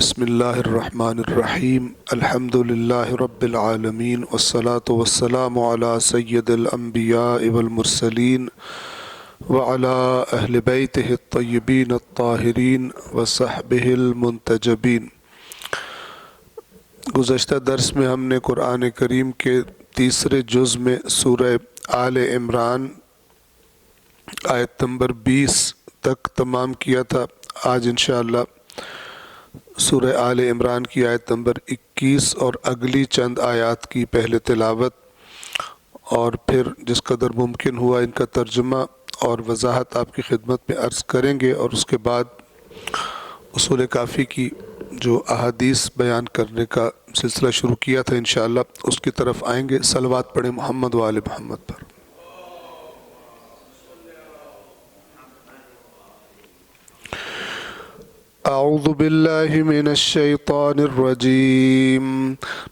بسم اللہ الرحمن الرحیم الحمد للہ رب العالمین والصلاة والسلام علی سید الانبیاء والمرسلین وعلی اہل بیتہ الطیبین الطاہرین وصحبہ المنتجبین۔ گزشتہ درس میں ہم نے قرآن کریم کے تیسرے جز میں سورہ آل عمران آیت نمبر 20 تک تمام کیا تھا۔ آج انشاءاللہ سورہ آل عمران کی آیت نمبر 21 اور اگلی چند آیات کی پہلے تلاوت اور پھر جس قدر ممکن ہوا ان کا ترجمہ اور وضاحت آپ کی خدمت میں عرض کریں گے، اور اس کے بعد اصول کافی کی جو احادیث بیان کرنے کا سلسلہ شروع کیا تھا انشاءاللہ اس کی طرف آئیں گے۔ صلوات پڑھیں محمد و آل محمد پر۔ اعوذ باللہ من الشیطان الرجیم،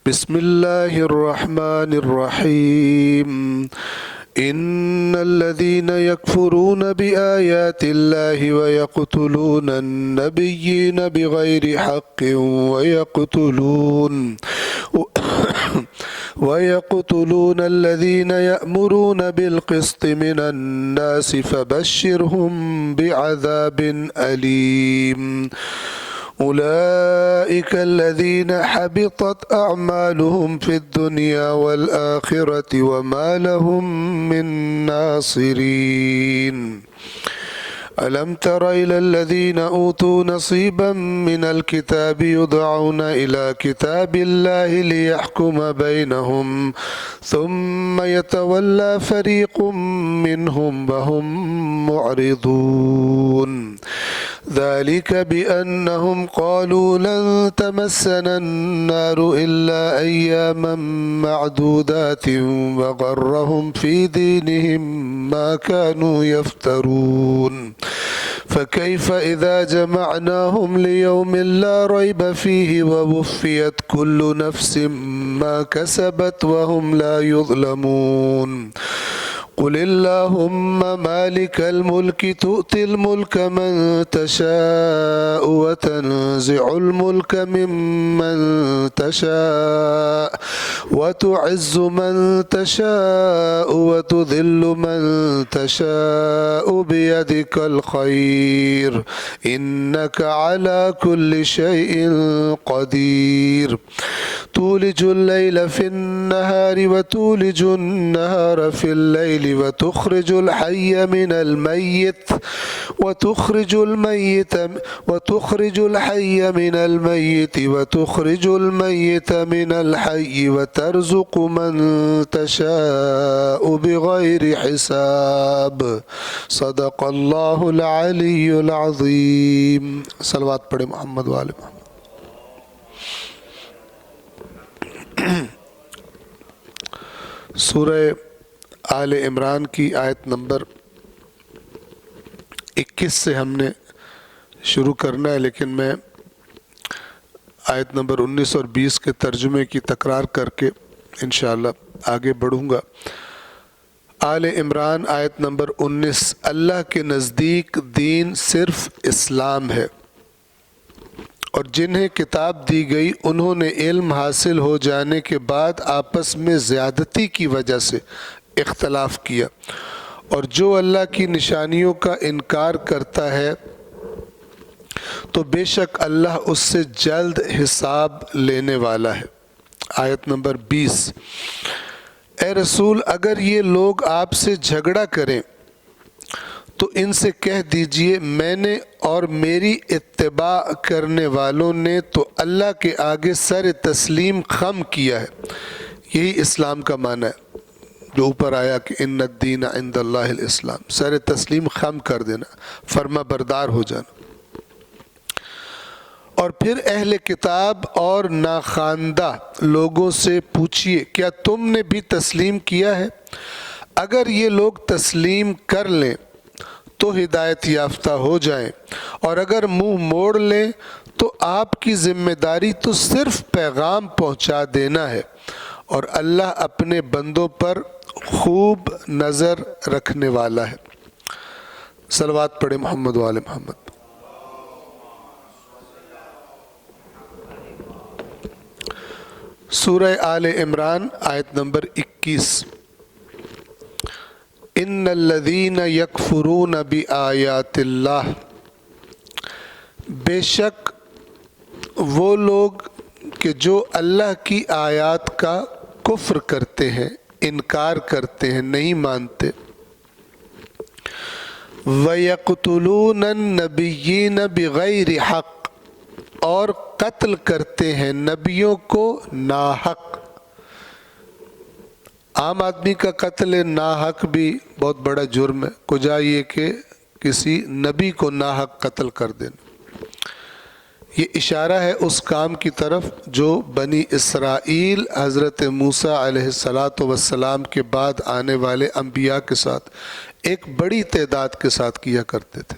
بسم اللہ الرحمن الرحیم۔ ان الذين يكفرون بآيات الله ويقتلون النبيين بغير حق ويقتلون الذين يأمرون بالقسط من الناس فبشرهم بعذاب أليم۔ أولئك الذين حبطت أعمالهم في الدنيا والآخرة وما لهم من ناصرين۔ ألم تر إلى الذين أوتوا نصيبا من الكتاب يدعون إلى كتاب الله ليحكم بينهم ثم يتولى فريق منهم وهم معرضون۔ ذلك بأنهم قالوا لن تمسنا النار إلا أياما معدودات وغرهم في دينهم ما كانوا يفترون۔ فكيف إذا جمعناهم ليوم لا ريب فيه ووفيت كل نفس ما كسبت وهم لا يظلمون۔ قل اللهم مالك الملك تؤتي الملك من تشاء وتنزع الملك ممن تشاء وتعز من تشاء وتذل من تشاء بيدك الخير إنك على كل شيء قدير۔ تولج الليل في النهار وتولج النهار في الليل وتخرج الحي من الميت وتخرج الحي من الميت وتخرج الميت من الحي وترزق من تشاء بغير حساب۔ صدق اللہ العلی العظیم۔ صلوات پڑھے محمد و آل محمد۔ سورہ آل عمران کی آیت نمبر 21 سے ہم نے شروع کرنا ہے، لیکن میں آیت نمبر 19 اور 20 کے ترجمے کی تکرار کر کے انشاءاللہ آگے بڑھوں گا۔ آل عمران آیت نمبر 19۔ اللہ کے نزدیک دین صرف اسلام ہے، اور جنہیں کتاب دی گئی انہوں نے علم حاصل ہو جانے کے بعد آپس میں زیادتی کی وجہ سے اختلاف کیا، اور جو اللہ کی نشانیوں کا انکار کرتا ہے تو بے شک اللہ اس سے جلد حساب لینے والا ہے۔ آیت نمبر 20۔ اے رسول، اگر یہ لوگ آپ سے جھگڑا کریں تو ان سے کہہ دیجئے میں نے اور میری اتباع کرنے والوں نے تو اللہ کے آگے سر تسلیم خم کیا ہے۔ یہی اسلام کا معنی ہے جو اوپر آیا کہ ان الدین عند اللہ الاسلام، سر تسلیم خم کر دینا، فرما بردار ہو جانا۔ اور پھر اہل کتاب اور ناخواندہ لوگوں سے پوچھئے کیا تم نے بھی تسلیم کیا ہے؟ اگر یہ لوگ تسلیم کر لیں تو ہدایت یافتہ ہو جائیں، اور اگر منہ موڑ لیں تو آپ کی ذمہ داری تو صرف پیغام پہنچا دینا ہے، اور اللہ اپنے بندوں پر خوب نظر رکھنے والا ہے۔ صلوات پڑھے محمد و آل محمد۔ سورہ آل عمران آیت نمبر 21، ان الذین یکفرون بآیات اللہ، بے شک وہ لوگ کہ جو اللہ کی آیات کا کفر کرتے ہیں، انکار کرتے ہیں، نہیں مانتے، وَيَقْتُلُونَ النَّبِيِّينَ بِغَيْرِ حق، اور قتل کرتے ہیں نبیوں کو ناحق۔ عام آدمی کا قتل ناحق بھی بہت بڑا جرم ہے، کجا یہ کہ کسی نبی کو ناحق قتل کر دینا۔ یہ اشارہ ہے اس کام کی طرف جو بنی اسرائیل حضرت موسیٰ علیہ السلام کے بعد آنے والے انبیاء کے ساتھ ایک بڑی تعداد کے ساتھ کیا کرتے تھے۔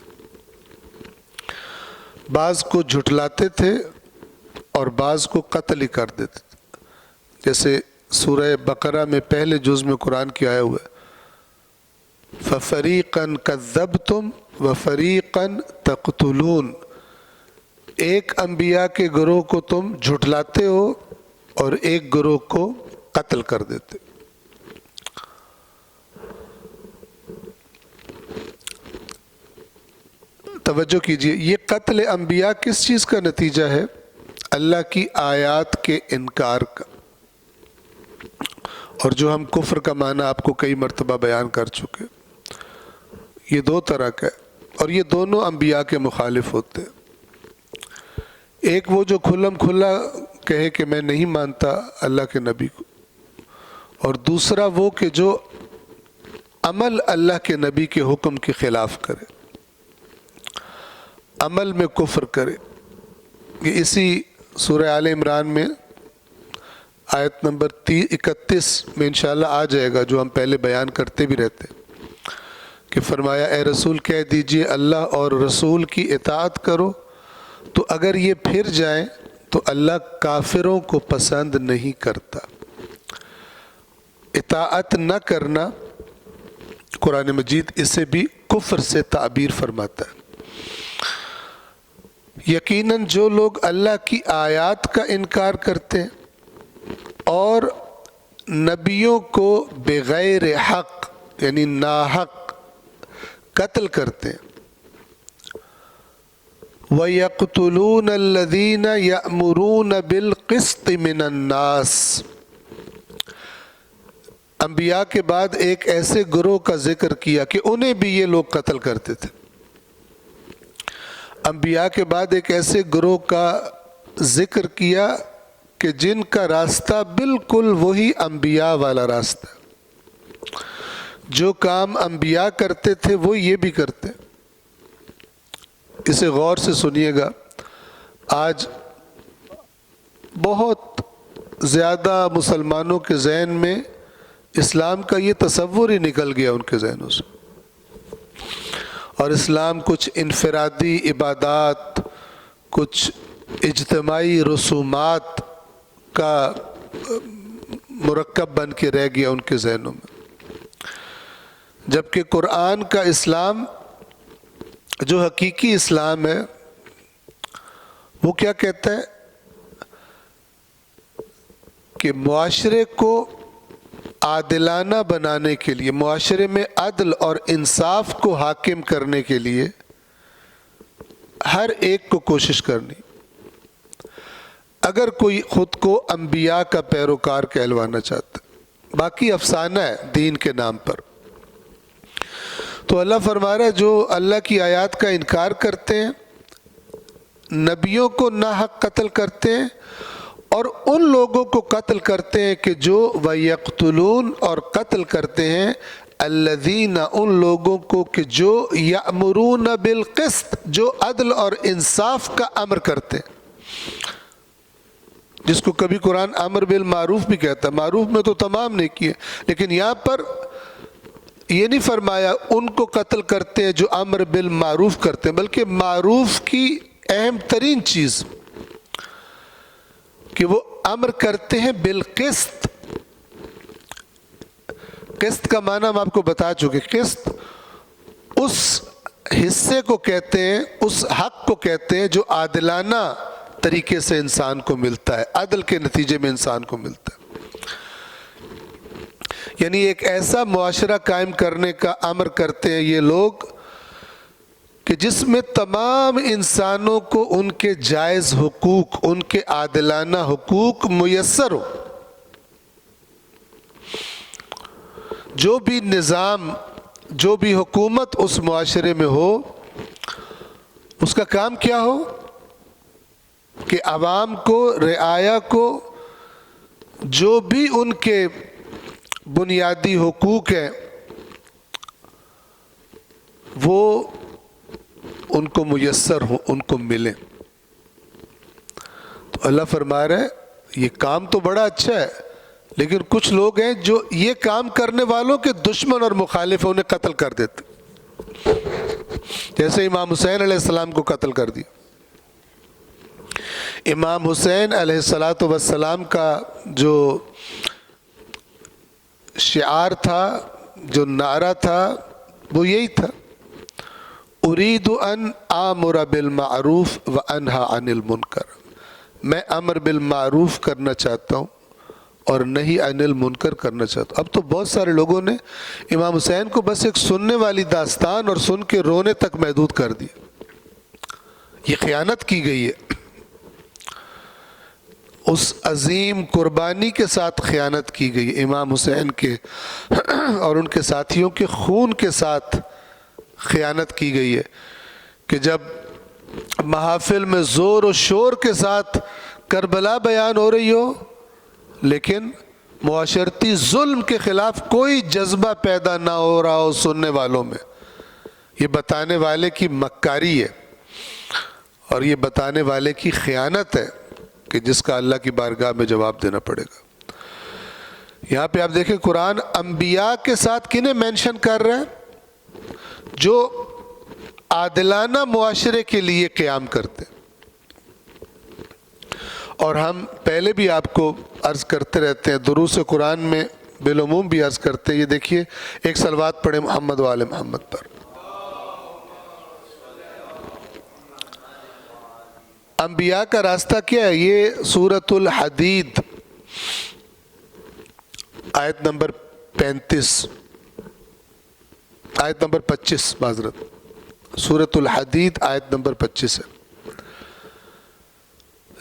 بعض کو جھٹلاتے تھے اور بعض کو قتل ہی کر دیتے تھے، جیسے سورہ بقرہ میں پہلے جز میں قرآن کی آیا ہوا ہے فَفَرِيقًا كَذَّبْتُمْ وَفَرِيقًا تَقْتُلُونَ، ایک انبیاء کے گروہ کو تم جھٹلاتے ہو اور ایک گروہ کو قتل کر دیتے۔ توجہ کیجئے، یہ قتل انبیاء کس چیز کا نتیجہ ہے؟ اللہ کی آیات کے انکار کا، اور جو ہم کفر کا معنی آپ کو کئی مرتبہ بیان کر چکے۔ یہ دو طرح کا ہے اور یہ دونوں انبیاء کے مخالف ہوتے ہیں۔ ایک وہ جو کھلم کھلا کہے کہ میں نہیں مانتا اللہ کے نبی کو، اور دوسرا وہ کہ جو عمل اللہ کے نبی کے حکم کے خلاف کرے، عمل میں کفر کرے۔ یہ اسی سورہ آل عمران میں آیت نمبر 31 میں انشاءاللہ آ جائے گا، جو ہم پہلے بیان کرتے بھی رہتے ہیں کہ فرمایا اے رسول کہہ دیجئے اللہ اور رسول کی اطاعت کرو، تو اگر یہ پھر جائیں تو اللہ کافروں کو پسند نہیں کرتا۔ اطاعت نہ کرنا قرآن مجید اسے بھی کفر سے تعبیر فرماتا ہے۔ یقیناً جو لوگ اللہ کی آیات کا انکار کرتے ہیں اور نبیوں کو بغیر حق یعنی ناحق قتل کرتے ہیں، وَيَقْتُلُونَ الَّذِينَ يَأْمُرُونَ بِالْقِسْطِ مِنَ النَّاسِ، انبیاء کے بعد ایک ایسے گروہ کا ذکر کیا کہ انہیں بھی یہ لوگ قتل کرتے تھے۔ انبیاء کے بعد ایک ایسے گروہ کا ذکر کیا کہ جن کا راستہ بالکل وہی انبیاء والا راستہ، جو کام انبیاء کرتے تھے وہ یہ بھی کرتے۔ اسے غور سے سنیے گا، آج بہت زیادہ مسلمانوں کے ذہن میں اسلام کا یہ تصور ہی نکل گیا ان کے ذہنوں سے، اور اسلام کچھ انفرادی عبادات، کچھ اجتماعی رسومات کا مرکب بن کے رہ گیا ان کے ذہنوں میں، جبکہ قرآن کا اسلام جو حقیقی اسلام ہے وہ کیا کہتا ہے کہ معاشرے کو عادلانہ بنانے کے لیے، معاشرے میں عدل اور انصاف کو حاکم کرنے کے لیے ہر ایک کو کوشش کرنی۔ اگر کوئی خود کو انبیاء کا پیروکار کہلوانا چاہتا ہے، باقی افسانہ ہے دین کے نام پر، تو اللہ فرما رہا ہے جو اللہ کی آیات کا انکار کرتے ہیں، نبیوں کو ناحق قتل کرتے ہیں، اور ان لوگوں کو قتل کرتے ہیں کہ جو وَيَقْتُلُونَ اور قتل کرتے ہیں الَّذِينَ ان لوگوں کو کہ جو يَأْمُرُونَ بِالْقِسْطِ جو عدل اور انصاف کا امر کرتے ہیں، جس کو کبھی قرآن امر بالمعروف بھی کہتا ہے۔ معروف میں تو تمام نیکی ہے، لیکن یہاں پر یہ نہیں فرمایا ان کو قتل کرتے ہیں جو امر بالمعروف کرتے ہیں، بلکہ معروف کی اہم ترین چیز کہ وہ امر کرتے ہیں بالقسط۔ قسط کا معنی ہم آپ کو بتا چکے، قسط اس حصے کو کہتے ہیں، اس حق کو کہتے ہیں جو عادلانہ طریقے سے انسان کو ملتا ہے، عدل کے نتیجے میں انسان کو ملتا ہے۔ یعنی ایک ایسا معاشرہ قائم کرنے کا امر کرتے ہیں یہ لوگ کہ جس میں تمام انسانوں کو ان کے جائز حقوق، ان کے عادلانہ حقوق میسر ہو۔ جو بھی نظام، جو بھی حکومت اس معاشرے میں ہو، اس کا کام کیا ہو کہ عوام کو، رعایا کو جو بھی ان کے بنیادی حقوق ہیں وہ ان کو میسر ہوں، ان کو ملیں۔ تو اللہ فرما رہا ہے یہ کام تو بڑا اچھا ہے، لیکن کچھ لوگ ہیں جو یہ کام کرنے والوں کے دشمن اور مخالف ہیں، انہیں قتل کر دیتے، جیسے امام حسین علیہ السلام کو قتل کر دیا۔ امام حسین علیہ السلام کا جو شعار تھا، جو نعرہ تھا، وہ یہی تھا، ارید ان آمر بالمعروف وانہی عن المنکر، میں امر بالمعروف کرنا چاہتا ہوں اور نہیں عن المنکر کرنا چاہتا ہوں۔ اب تو بہت سارے لوگوں نے امام حسین کو بس ایک سننے والی داستان اور سن کے رونے تک محدود کر دیا۔ یہ خیانت کی گئی ہے، اس عظیم قربانی کے ساتھ خیانت کی گئی، امام حسین کے اور ان کے ساتھیوں کے خون کے ساتھ خیانت کی گئی ہے کہ جب محافل میں زور و شور کے ساتھ کربلا بیان ہو رہی ہو لیکن معاشرتی ظلم کے خلاف کوئی جذبہ پیدا نہ ہو رہا ہو سننے والوں میں، یہ بتانے والے کی مکاری ہے اور یہ بتانے والے کی خیانت ہے کہ جس کا اللہ کی بارگاہ میں جواب دینا پڑے گا۔ یہاں پہ آپ دیکھیں قرآن انبیاء کے ساتھ کنہیں مینشن کر رہا ہے؟ جو عادلانہ معاشرے کے لیے قیام کرتے ہیں۔ اور ہم پہلے بھی آپ کو عرض کرتے رہتے ہیں، دروس قرآن میں بالعموم بھی عرض کرتے ہیں، یہ دیکھیے ایک صلوات پڑھیں محمد و آل محمد پر۔ انبیاء کا راستہ کیا ہے؟ یہ سورۃ الحدید آیت نمبر 35، آیت نمبر 25، معذرت، سورۃ الحدید آیت نمبر 25 ہے۔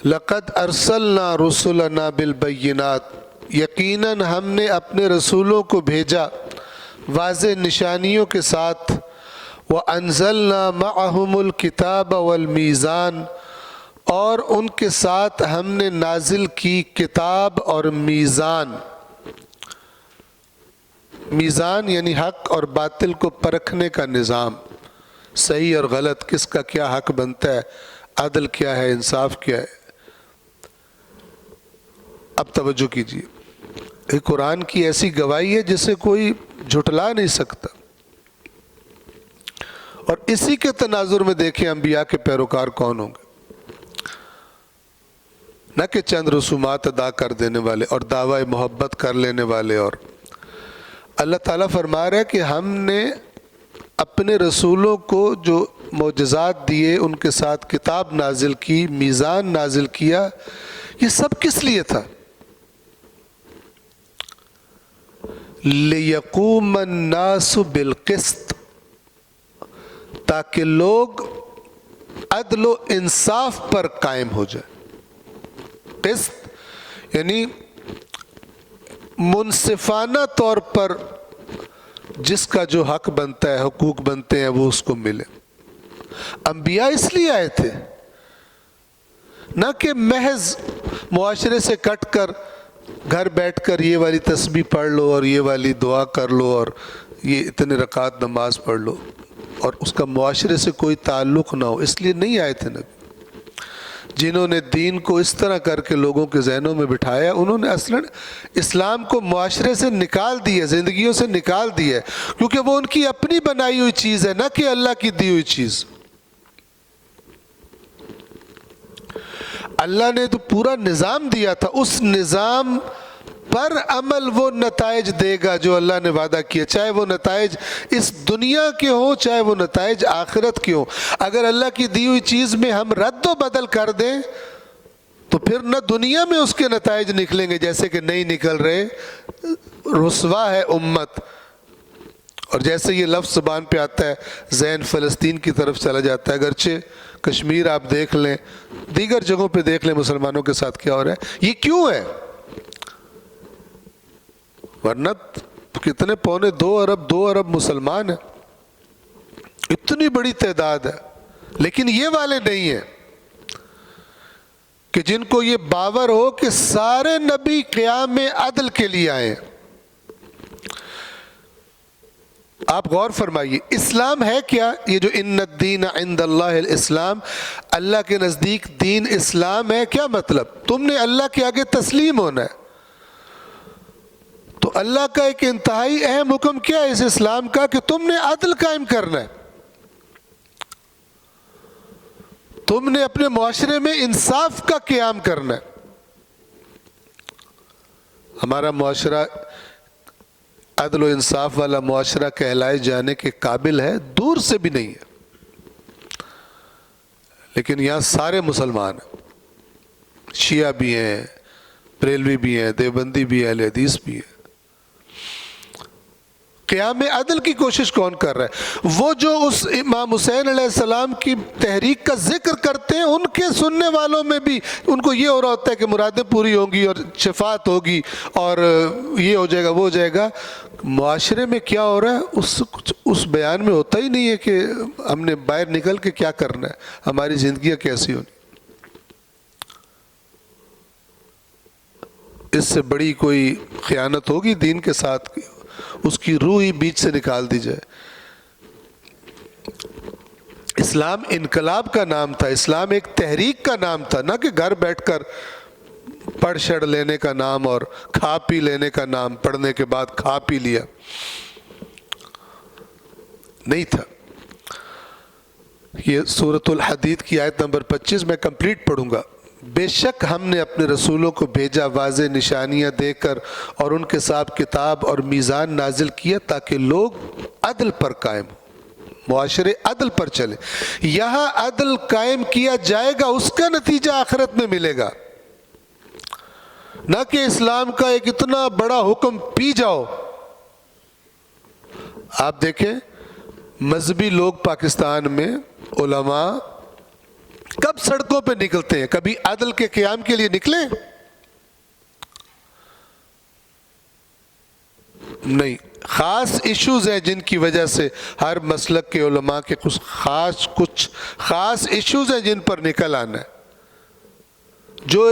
لَقَدْ أَرْسَلْنَا رُسُلَنَا بِالْبَيِّنَاتِ، یقیناً ہم نے اپنے رسولوں کو بھیجا واضح نشانیوں کے ساتھ، وَأَنزَلْنَا مَعَهُمُ الْكِتَابَ وَالْمِيزَانَ، اور ان کے ساتھ ہم نے نازل کی کتاب اور میزان۔ میزان یعنی حق اور باطل کو پرکھنے کا نظام، صحیح اور غلط، کس کا کیا حق بنتا ہے، عدل کیا ہے، انصاف کیا ہے۔ اب توجہ کیجیے، یہ قرآن کی ایسی گواہی ہے جسے کوئی جھٹلا نہیں سکتا، اور اسی کے تناظر میں دیکھیں انبیاء کے پیروکار کون ہوں گے، نہ کہ چند رسومات ادا کر دینے والے اور دعوی محبت کر لینے والے۔ اور اللہ تعالیٰ فرما رہا ہے کہ ہم نے اپنے رسولوں کو جو معجزات دیے، ان کے ساتھ کتاب نازل کی، میزان نازل کیا، یہ سب کس لیے تھا؟ لِيَقُومَ النَّاسُ بِالْقِسْطِ، تاکہ لوگ عدل و انصاف پر قائم ہو جائے۔ قسط یعنی منصفانہ طور پر جس کا جو حق بنتا ہے، حقوق بنتے ہیں، وہ اس کو ملے۔ انبیاء اس لیے آئے تھے، نہ کہ محض معاشرے سے کٹ کر گھر بیٹھ کر یہ والی تسبیح پڑھ لو اور یہ والی دعا کر لو اور یہ اتنے رکعت نماز پڑھ لو اور اس کا معاشرے سے کوئی تعلق نہ ہو، اس لیے نہیں آئے تھے نبی۔ جنہوں نے دین کو اس طرح کر کے لوگوں کے ذہنوں میں بٹھایا، انہوں نے اصلاً اسلام کو معاشرے سے نکال دیا، زندگیوں سے نکال دیا، کیونکہ وہ ان کی اپنی بنائی ہوئی چیز ہے، نہ کہ اللہ کی دی ہوئی چیز۔ اللہ نے تو پورا نظام دیا تھا، اس نظام پر عمل وہ نتائج دے گا جو اللہ نے وعدہ کیا، چاہے وہ نتائج اس دنیا کے ہوں، چاہے وہ نتائج آخرت کے ہوں۔ اگر اللہ کی دی ہوئی چیز میں ہم رد و بدل کر دیں تو پھر نہ دنیا میں اس کے نتائج نکلیں گے جیسے کہ نہیں نکل رہے، رسوا ہے امت. اور جیسے یہ لفظ زبان پہ آتا ہے ذہن فلسطین کی طرف چلا جاتا ہے. اگرچہ کشمیر آپ دیکھ لیں، دیگر جگہوں پہ دیکھ لیں مسلمانوں کے ساتھ کیا ہو رہا ہے. یہ کیوں ہے؟ ورنہ کتنے 2 ارب مسلمان ہیں، اتنی بڑی تعداد ہے. لیکن یہ والے نہیں ہیں کہ جن کو یہ باور ہو کہ سارے نبی قیام عدل کے لیے آئے. آپ غور فرمائیے، اسلام ہے کیا؟ یہ جو ان الدین عند اللہ الاسلام، اللہ کے نزدیک دین اسلام ہے. کیا مطلب؟ تم نے اللہ کے آگے تسلیم ہونا ہے. تو اللہ کا ایک انتہائی اہم حکم کیا ہے اس اسلام کا؟ کہ تم نے عدل قائم کرنا ہے. تم نے اپنے معاشرے میں انصاف کا قیام کرنا ہے. ہمارا معاشرہ عدل و انصاف والا معاشرہ کہلائے جانے کے قابل ہے؟ دور سے بھی نہیں ہے. لیکن یہاں سارے مسلمان ہیں، شیعہ بھی ہیں، بریلوی بھی ہیں، دیوبندی بھی ہیں، اہل حدیث بھی ہیں. قیام عدل کی کوشش کون کر رہا ہے؟ وہ جو اس امام حسین علیہ السلام کی تحریک کا ذکر کرتے ہیں، ان کے سننے والوں میں بھی ان کو یہ ہو رہا ہوتا ہے کہ مرادیں پوری ہوں گی اور شفاعت ہوگی اور یہ ہو جائے گا وہ ہو جائے گا. معاشرے میں کیا ہو رہا ہے اس بیان میں ہوتا ہی نہیں ہے کہ ہم نے باہر نکل کے کیا کرنا ہے، ہماری زندگیاں کیسی ہونی. اس سے بڑی کوئی خیانت ہوگی دین کے ساتھ؟ اس کی روح ہی بیچ سے نکال دی جائے. اسلام انقلاب کا نام تھا، اسلام ایک تحریک کا نام تھا، نہ کہ گھر بیٹھ کر پڑھ شڑ لینے کا نام اور کھا پی لینے کا نام. پڑھنے کے بعد کھا پی لیا نہیں تھا. یہ سورۃ الحدید کی آیت نمبر 25 میں کمپلیٹ پڑھوں گا. بے شک ہم نے اپنے رسولوں کو بھیجا واضح نشانیاں دے کر اور ان کے ساتھ کتاب اور میزان نازل کیا تاکہ لوگ عدل پر قائم ہوں، معاشرے عدل پر چلے. یہاں عدل قائم کیا جائے گا، اس کا نتیجہ آخرت میں ملے گا، نہ کہ اسلام کا ایک اتنا بڑا حکم پی جاؤ. آپ دیکھیں مذہبی لوگ پاکستان میں، علماء کب سڑکوں پہ نکلتے ہیں؟ کبھی عدل کے قیام کے لیے نکلے؟ نہیں. خاص ایشوز ہیں جن کی وجہ سے ہر مسلک کے علماء کے کچھ خاص ایشوز ہیں جن پر نکل آنا ہے. جو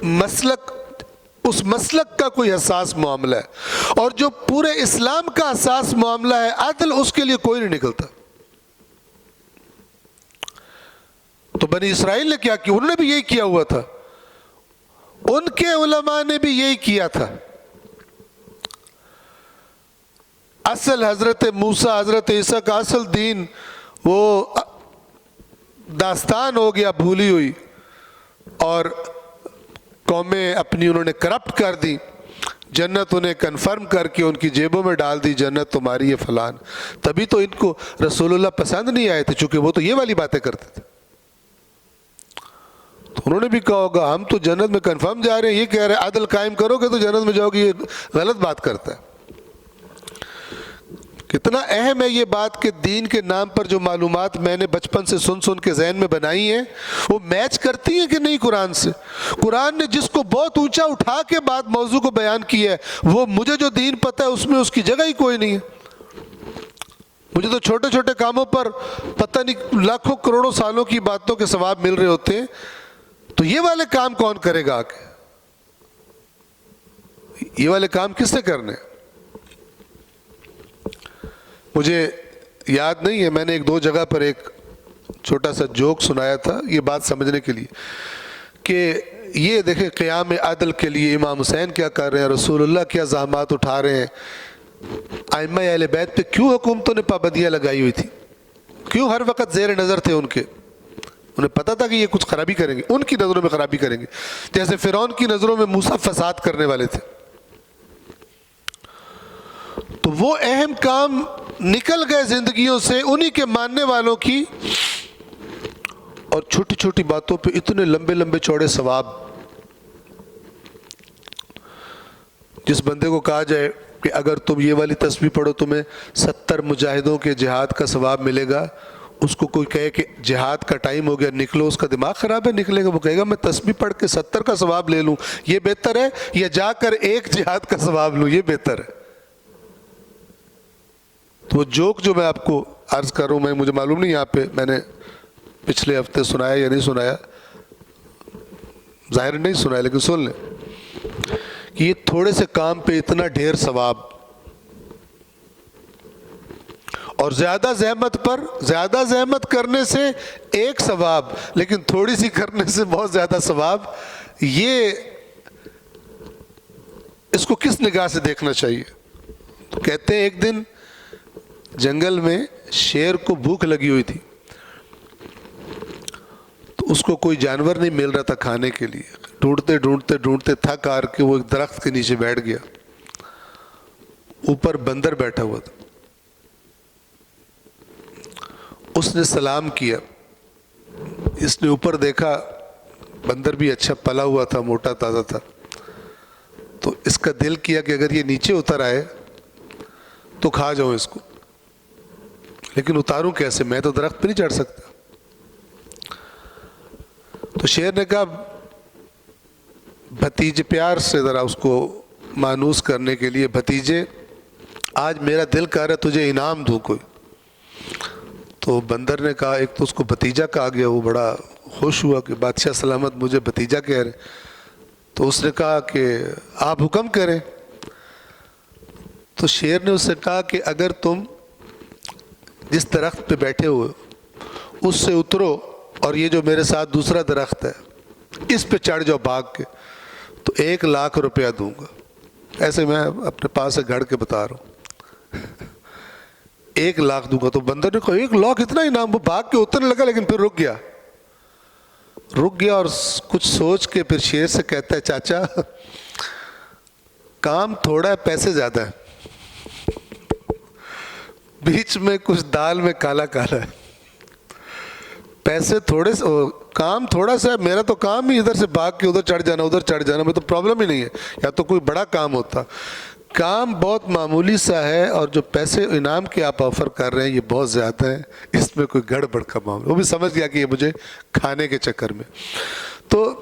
مسلک، اس مسلک کا کوئی حساس معاملہ ہے اور جو پورے اسلام کا حساس معاملہ ہے، عدل، اس کے لیے کوئی نہیں نکلتا. تو بنی اسرائیل نے کیا کیا؟ انہوں نے بھی یہی کیا ہوا تھا، ان کے علماء نے بھی یہی کیا تھا. اصل حضرت موسیٰ، حضرت عیسیٰ کا اصل دین وہ داستان ہو گیا بھولی ہوئی، اور قومیں اپنی انہوں نے کرپٹ کر دی. جنت انہیں کنفرم کر کے ان کی جیبوں میں ڈال دی، جنت تمہاری ہے فلان. تبھی تو ان کو رسول اللہ پسند نہیں آئے تھے، چونکہ وہ تو یہ والی باتیں کرتے تھے. تو انہوں نے بھی کہا ہوگا ہم تو جنت میں کنفرم جا رہے ہیں، یہ کہہ رہے ہیں عدل قائم کرو گے تو جنت میں جاؤ گے. یہ غلط بات کرتا ہے. کتنا اہم ہے یہ بات کہ دین کے نام پر جو معلومات میں نے بچپن سے سن کے ذہن میں بنائی ہیں وہ میچ کرتی ہیں کہ نہیں قرآن سے. قرآن نے جس کو بہت اونچا اٹھا کے بات موضوع کو بیان کیا ہے، وہ مجھے جو دین پتہ ہے اس میں اس کی جگہ ہی کوئی نہیں ہے. مجھے تو چھوٹے چھوٹے کاموں پر پتہ نہیں لاکھوں کروڑوں سالوں کی باتوں کے ثواب مل رہے ہوتے ہیں. تو یہ والے کام کون کرے گا آگے؟ یہ والے کام کس نے کرنے؟ مجھے یاد نہیں ہے، میں نے 1-2 جگہ پر ایک چھوٹا سا جوک سنایا تھا یہ بات سمجھنے کے لیے کہ یہ دیکھیں قیام عدل کے لیے امام حسین کیا کر رہے ہیں، رسول اللہ کیا زحمات اٹھا رہے ہیں. ائمہ اہل بیت پہ کیوں حکومتوں نے پابندیاں لگائی ہوئی تھی؟ کیوں ہر وقت زیر نظر تھے ان کے؟ انہیں پتا تھا کہ یہ کچھ خرابی کریں گے، ان کی نظروں میں خرابی کریں گے. جیسے فرعون کی نظروں میں موسیٰ فساد کرنے والے تھے. تو وہ اہم کام نکل گئے زندگیوں سے انہی کے ماننے والوں کی. اور چھوٹی چھوٹی باتوں پہ اتنے لمبے لمبے چوڑے ثواب. جس بندے کو کہا جائے کہ اگر تم یہ والی تسبیح پڑھو تمہیں 70 مجاہدوں کے جہاد کا ثواب ملے گا، اس کو کوئی کہے کہ جہاد کا ٹائم ہو گیا نکلو، اس کا دماغ خراب ہے، نکلے گا؟ وہ کہے گا میں تسبیح پڑھ کے 70 کا ثواب لے لوں، یہ بہتر ہے یا جا کر ایک جہاد کا ثواب لوں، یہ بہتر ہے. تو وہ جوک جو میں آپ کو عرض کر رہا ہوں، مجھے معلوم نہیں یہاں پہ میں نے پچھلے ہفتے سنایا یا نہیں سنایا، ظاہر نہیں سنایا لیکن سن لیں کہ یہ تھوڑے سے کام پہ اتنا ڈھیر ثواب، اور زیادہ زحمت کرنے سے ایک ثواب، لیکن تھوڑی سی کرنے سے بہت زیادہ ثواب. یہ اس کو کس نگاہ سے دیکھنا چاہیے؟ تو کہتے ہیں ایک دن جنگل میں شیر کو بھوک لگی ہوئی تھی، تو اس کو کوئی جانور نہیں مل رہا تھا کھانے کے لیے. ڈھونڈتے تھک ہار کے وہ ایک درخت کے نیچے بیٹھ گیا. اوپر بندر بیٹھا ہوا تھا. اس نے سلام کیا. اس نے اوپر دیکھا، بندر بھی اچھا پلا ہوا تھا، موٹا تازہ تھا. تو اس کا دل کیا کہ اگر یہ نیچے اتر آئے تو کھا جاؤں اس کو، لیکن اتاروں کیسے؟ میں تو درخت پہ نہیں چڑھ سکتا. تو شیر نے کہا بھتیجے، پیار سے ذرا اس کو مانوس کرنے کے لیے، بھتیجے آج میرا دل کہہ رہا ہے تجھے انعام دوں کوئی. تو بندر نے کہا، ایک تو اس کو بھتیجا کہا گیا، وہ بڑا خوش ہوا کہ بادشاہ سلامت مجھے بھتیجا کہہ رہے. تو اس نے کہا کہ آپ حکم کریں. تو شیر نے اس سے کہا کہ اگر تم جس درخت پہ بیٹھے ہوئے اس سے اترو اور یہ جو میرے ساتھ دوسرا درخت ہے اس پہ چڑھ جاؤ بھاگ کے، تو 1,00,000 روپیہ دوں گا. ایسے میں اپنے پاس سے گھڑ کے بتا رہا ہوں. 1,00,000 دوں گا. تو بندر نے کہا 1,00,000 اتنا انعام؟ وہ بھاگ کے اترنے لگا لیکن پھر رک گیا اور کچھ سوچ کے پھر شیر سے کہتا ہے، چاچا کام تھوڑا ہے، پیسے زیادہ ہے. بیچ میں کچھ دال میں کالا کالا ہے. پیسے تھوڑے سے، کام تھوڑا سا ہے. میرا تو کام ہی ادھر سے بھاگ کے ادھر چڑھ جانا، میں تو پرابلم ہی نہیں ہے. یا تو کوئی بڑا کام ہوتا. کام بہت معمولی سا ہے، اور جو پیسے انعام کے آپ آفر کر رہے ہیں یہ بہت زیادہ ہیں، اس میں کوئی گڑبڑ کا معاملہ. وہ بھی سمجھ گیا کہ یہ مجھے کھانے کے چکر میں. تو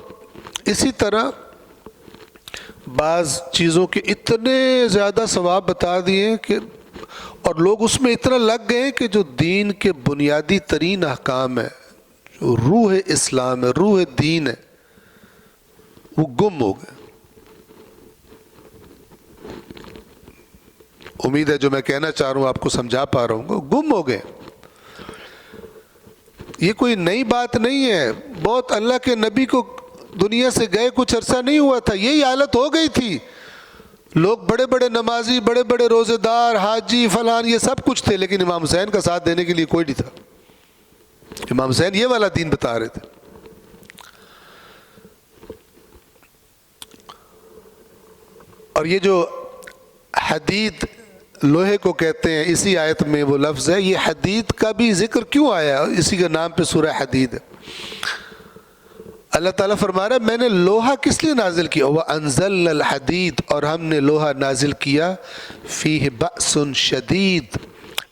اسی طرح بعض چیزوں کے اتنے زیادہ ثواب بتا دیے کہ، اور لوگ اس میں اتنا لگ گئے کہ جو دین کے بنیادی ترین احکام ہے، جو روح اسلام ہے، روح دین ہے، وہ گم ہو گئے. امید ہے جو میں کہنا چاہ رہا ہوں آپ کو سمجھا پا رہا ہوں. گم ہو گئے. یہ کوئی نئی بات نہیں ہے. بہت اللہ کے نبی کو دنیا سے گئے کچھ عرصہ نہیں ہوا تھا، یہی حالت ہو گئی تھی. لوگ بڑے بڑے نمازی، بڑے بڑے روزے دار، حاجی، فلان، یہ سب کچھ تھے، لیکن امام حسین کا ساتھ دینے کے لیے کوئی نہیں تھا. امام حسین یہ والا دین بتا رہے تھے. اور یہ جو حدید لوہے کو کہتے ہیں، اسی آیت میں وہ لفظ ہے. یہ حدید کا بھی ذکر کیوں آیا؟ اسی کے نام پہ سورہ حدید ہے. اللہ تعالیٰ فرما رہا ہے میں نے لوہا کس لیے نازل کیا؟ وَأَنزَلْنَا الْحَدِيدَ، اور ہم نے لوہا نازل کیا. فِيهِ بَأْسٌ شَدِيد،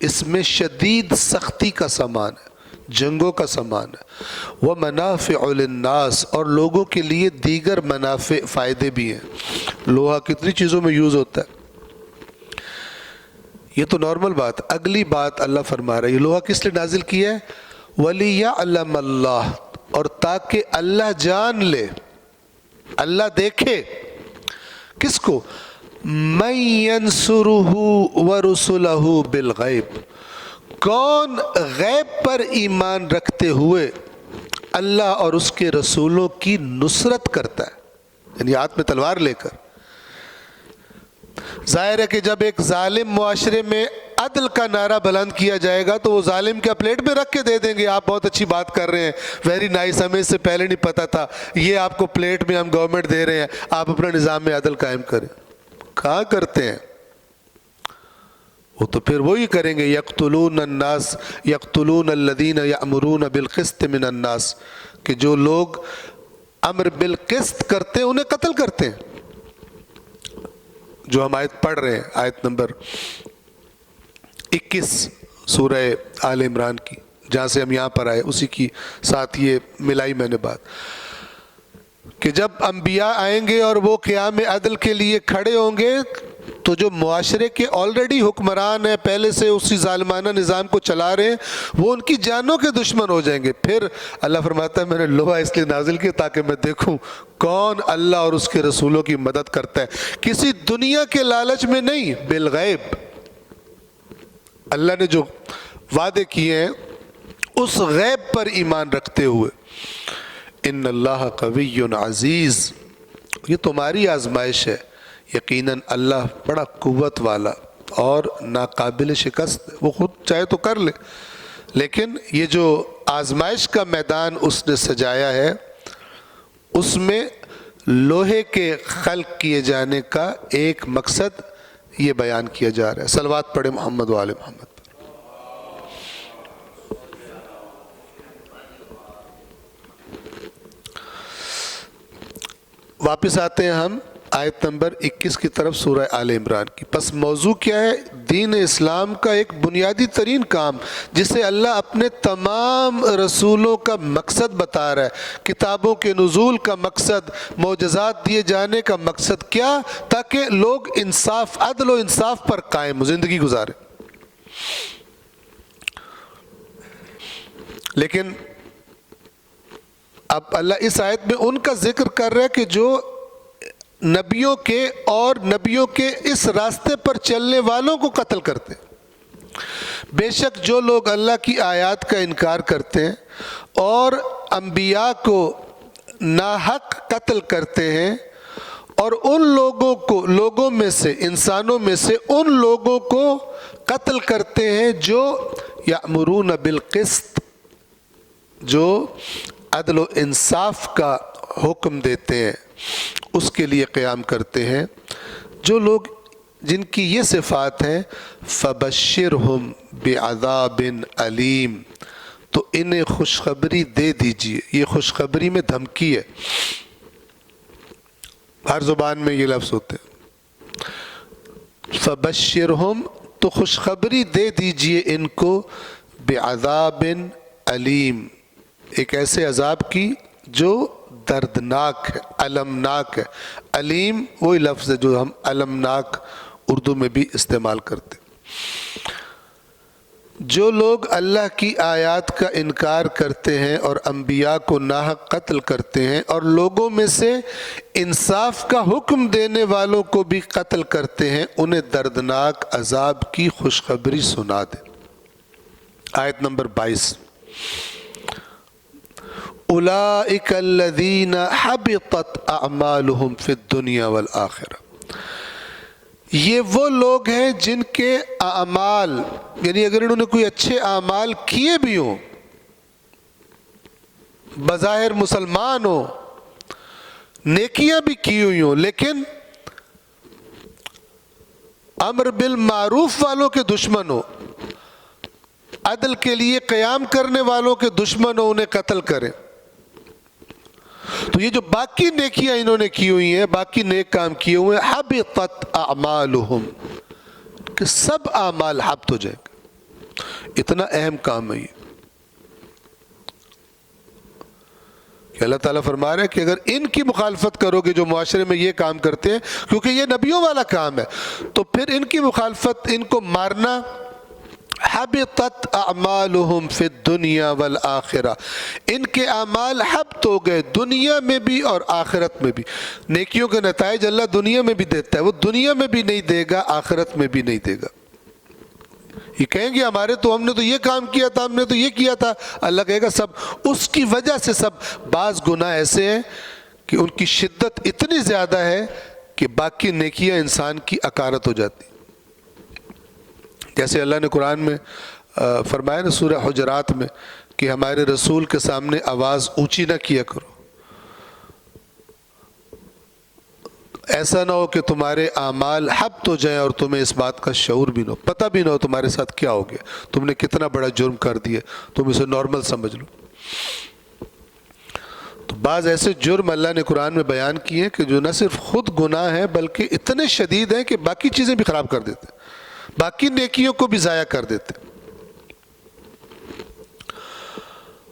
اس میں شدید سختی کا سامان ہے، جنگوں کا سامان ہے. وَمَنَافِعُ لِلنَّاسِ، اور لوگوں کے لیے دیگر منافع، فائدے بھی ہیں. لوہا کتنی چیزوں میں یوز ہوتا ہے. یہ تو نارمل بات. اگلی بات اللہ فرما رہا ہے یہ لوہا کس لیے نازل کیا ہے؟ وَلِيَعْلَمَ اللَّهُ، اور تاکہ اللہ جان لے، اللہ دیکھے. کس کو؟ مَن يَنْصُرُهُ وَرُسُلَهُ بِالْغَيْبِ، کون غیب پر ایمان رکھتے ہوئے اللہ اور اس کے رسولوں کی نصرت کرتا ہے، یعنی ہاتھ میں تلوار لے کر. ظاہر ہے کہ جب ایک ظالم معاشرے میں عدل کا نعرہ بلند کیا جائے گا تو وہ ظالم کیا پلیٹ میں رکھ کے دے دیں گے، آپ بہت اچھی بات کر رہے ہیں، ویری نائس، ہمیں اس سے پہلے نہیں پتا تھا، یہ آپ کو پلیٹ میں ہم گورنمنٹ دے رہے ہیں، آپ اپنا نظام میں عدل قائم کریں. کہاں کرتے ہیں؟ وہ تو پھر وہی کریں گے، یقتلون الناس یقتلون الذین یأمرون بالقسط من الناس، کہ جو لوگ امر بالقسط کرتے ہیں انہیں قتل کرتے ہیں. جو ہم آیت پڑھ رہے ہیں، آیت نمبر 21 سورہ آل عمران کی، جہاں سے ہم یہاں پر آئے اسی کی ساتھ یہ ملائی میں نے بات، کہ جب انبیاء آئیں گے اور وہ قیام عدل کے لیے کھڑے ہوں گے تو جو معاشرے کے آلریڈی حکمران ہیں، پہلے سے اسی ظالمانہ نظام کو چلا رہے ہیں، وہ ان کی جانوں کے دشمن ہو جائیں گے. پھر اللہ فرماتا ہے میں نے لوہا اس لیے نازل کیا تاکہ میں دیکھوں کون اللہ اور اس کے رسولوں کی مدد کرتا ہے، کسی دنیا کے لالچ میں نہیں، بالغیب. اللہ نے جو وعدے کیے ہیں اس غیب پر ایمان رکھتے ہوئے. ان اللہ قوی عزیز، یہ تمہاری آزمائش ہے، یقیناً اللہ بڑا قوت والا اور ناقابل شکست. وہ خود چاہے تو کر لے، لیکن یہ جو آزمائش کا میدان اس نے سجایا ہے اس میں لوہے کے خلق کیے جانے کا ایک مقصد یہ بیان کیا جا رہا ہے. صلوات پڑھے محمد و آل محمد. واپس آتے ہیں ہم آیت نمبر 21 کی طرف سورہ آل عمران کی. پس موضوع کیا ہے؟ دین اسلام کا ایک بنیادی ترین کام جسے اللہ اپنے تمام رسولوں کا مقصد بتا رہا ہے. کتابوں کے نزول کا مقصد، معجزات دیے جانے کا مقصد کیا؟ تاکہ لوگ انصاف، عدل و انصاف پر قائم زندگی گزارے. لیکن اب اللہ اس آیت میں ان کا ذکر کر رہا ہے کہ جو نبیوں کے اور نبیوں کے اس راستے پر چلنے والوں کو قتل کرتے ہیں. بے شک جو لوگ اللہ کی آیات کا انکار کرتے ہیں اور انبیاء کو ناحق قتل کرتے ہیں، اور ان لوگوں کو، لوگوں میں سے، انسانوں میں سے ان لوگوں کو قتل کرتے ہیں جو یأمرون بالقسط، جو عدل و انصاف کا حکم دیتے ہیں، اس کے لیے قیام کرتے ہیں. جو لوگ جن کی یہ صفات ہیں فبشرہم بعذاب علیم، تو انہیں خوشخبری دے دیجئے. یہ خوشخبری میں دھمکی ہے، ہر زبان میں یہ لفظ ہوتے ہیں. فبشرہم، تو خوشخبری دے دیجئے ان کو، بعذاب علیم، ایک ایسے عذاب کی جو دردناک ہے، المناک ہے. علیم وہی لفظ ہے جو ہم المناک اردو میں بھی استعمال کرتے. جو لوگ اللہ کی آیات کا انکار کرتے ہیں اور انبیاء کو ناحق قتل کرتے ہیں اور لوگوں میں سے انصاف کا حکم دینے والوں کو بھی قتل کرتے ہیں، انہیں دردناک عذاب کی خوشخبری سنا دے. آیت نمبر 22. اولئک الذین حبطت اعمالہم فی الدنیا والآخرہ، یہ وہ لوگ ہیں جن کے اعمال، یعنی اگر انہوں نے کوئی اچھے اعمال کیے بھی ہوں، بظاہر مسلمان ہوں، نیکیاں بھی کی ہوئی ہوں، لیکن امر بالمعروف والوں کے دشمن ہو، عدل کے لیے قیام کرنے والوں کے دشمن ہو، انہیں قتل کریں، تو یہ جو باقی نیکیاں انہوں نے کی ہوئی ہیں، باقی نیک کام کیے ہوئے ہیں، حبطت اعمالہم، کہ سب اعمال حبط ہو جائیں گے. اتنا اہم کام ہے یہ کہ اللہ تعالیٰ فرما رہے ہیں کہ اگر ان کی مخالفت کرو گے جو معاشرے میں یہ کام کرتے ہیں، کیونکہ یہ نبیوں والا کام ہے، تو پھر ان کی مخالفت، ان کو مارنا، حبطت اعمالہم فی الدنیا والآخرہ، ان کے اعمال حبط ہو گئے دنیا میں بھی اور آخرت میں بھی. نیکیوں کے نتائج اللہ دنیا میں بھی دیتا ہے، وہ دنیا میں بھی نہیں دے گا، آخرت میں بھی نہیں دے گا. یہ کہیں گے ہمارے تو، ہم نے تو یہ کام کیا تھا، ہم نے تو یہ کیا تھا، اللہ کہے گا سب اس کی وجہ سے. سب بعض گناہ ایسے ہیں کہ ان کی شدت اتنی زیادہ ہے کہ باقی نیکیاں انسان کی عکارت ہو جاتی. جیسے اللہ نے قرآن میں فرمایا نا سورہ حجرات میں کہ ہمارے رسول کے سامنے آواز اونچی نہ کیا کرو. ایسا نہ ہو کہ تمہارے اعمال حبط ہو جائیں اور تمہیں اس بات کا شعور بھی نہ ہو، پتہ بھی نہ ہو تمہارے ساتھ کیا ہو گیا، تم نے کتنا بڑا جرم کر دیا، تم اسے نارمل سمجھ لو۔ تو بعض ایسے جرم اللہ نے قرآن میں بیان کیے ہیں کہ جو نہ صرف خود گناہ ہیں بلکہ اتنے شدید ہیں کہ باقی چیزیں بھی خراب کر دیتے، باقی نیکیوں کو بھی ضائع کر دیتے۔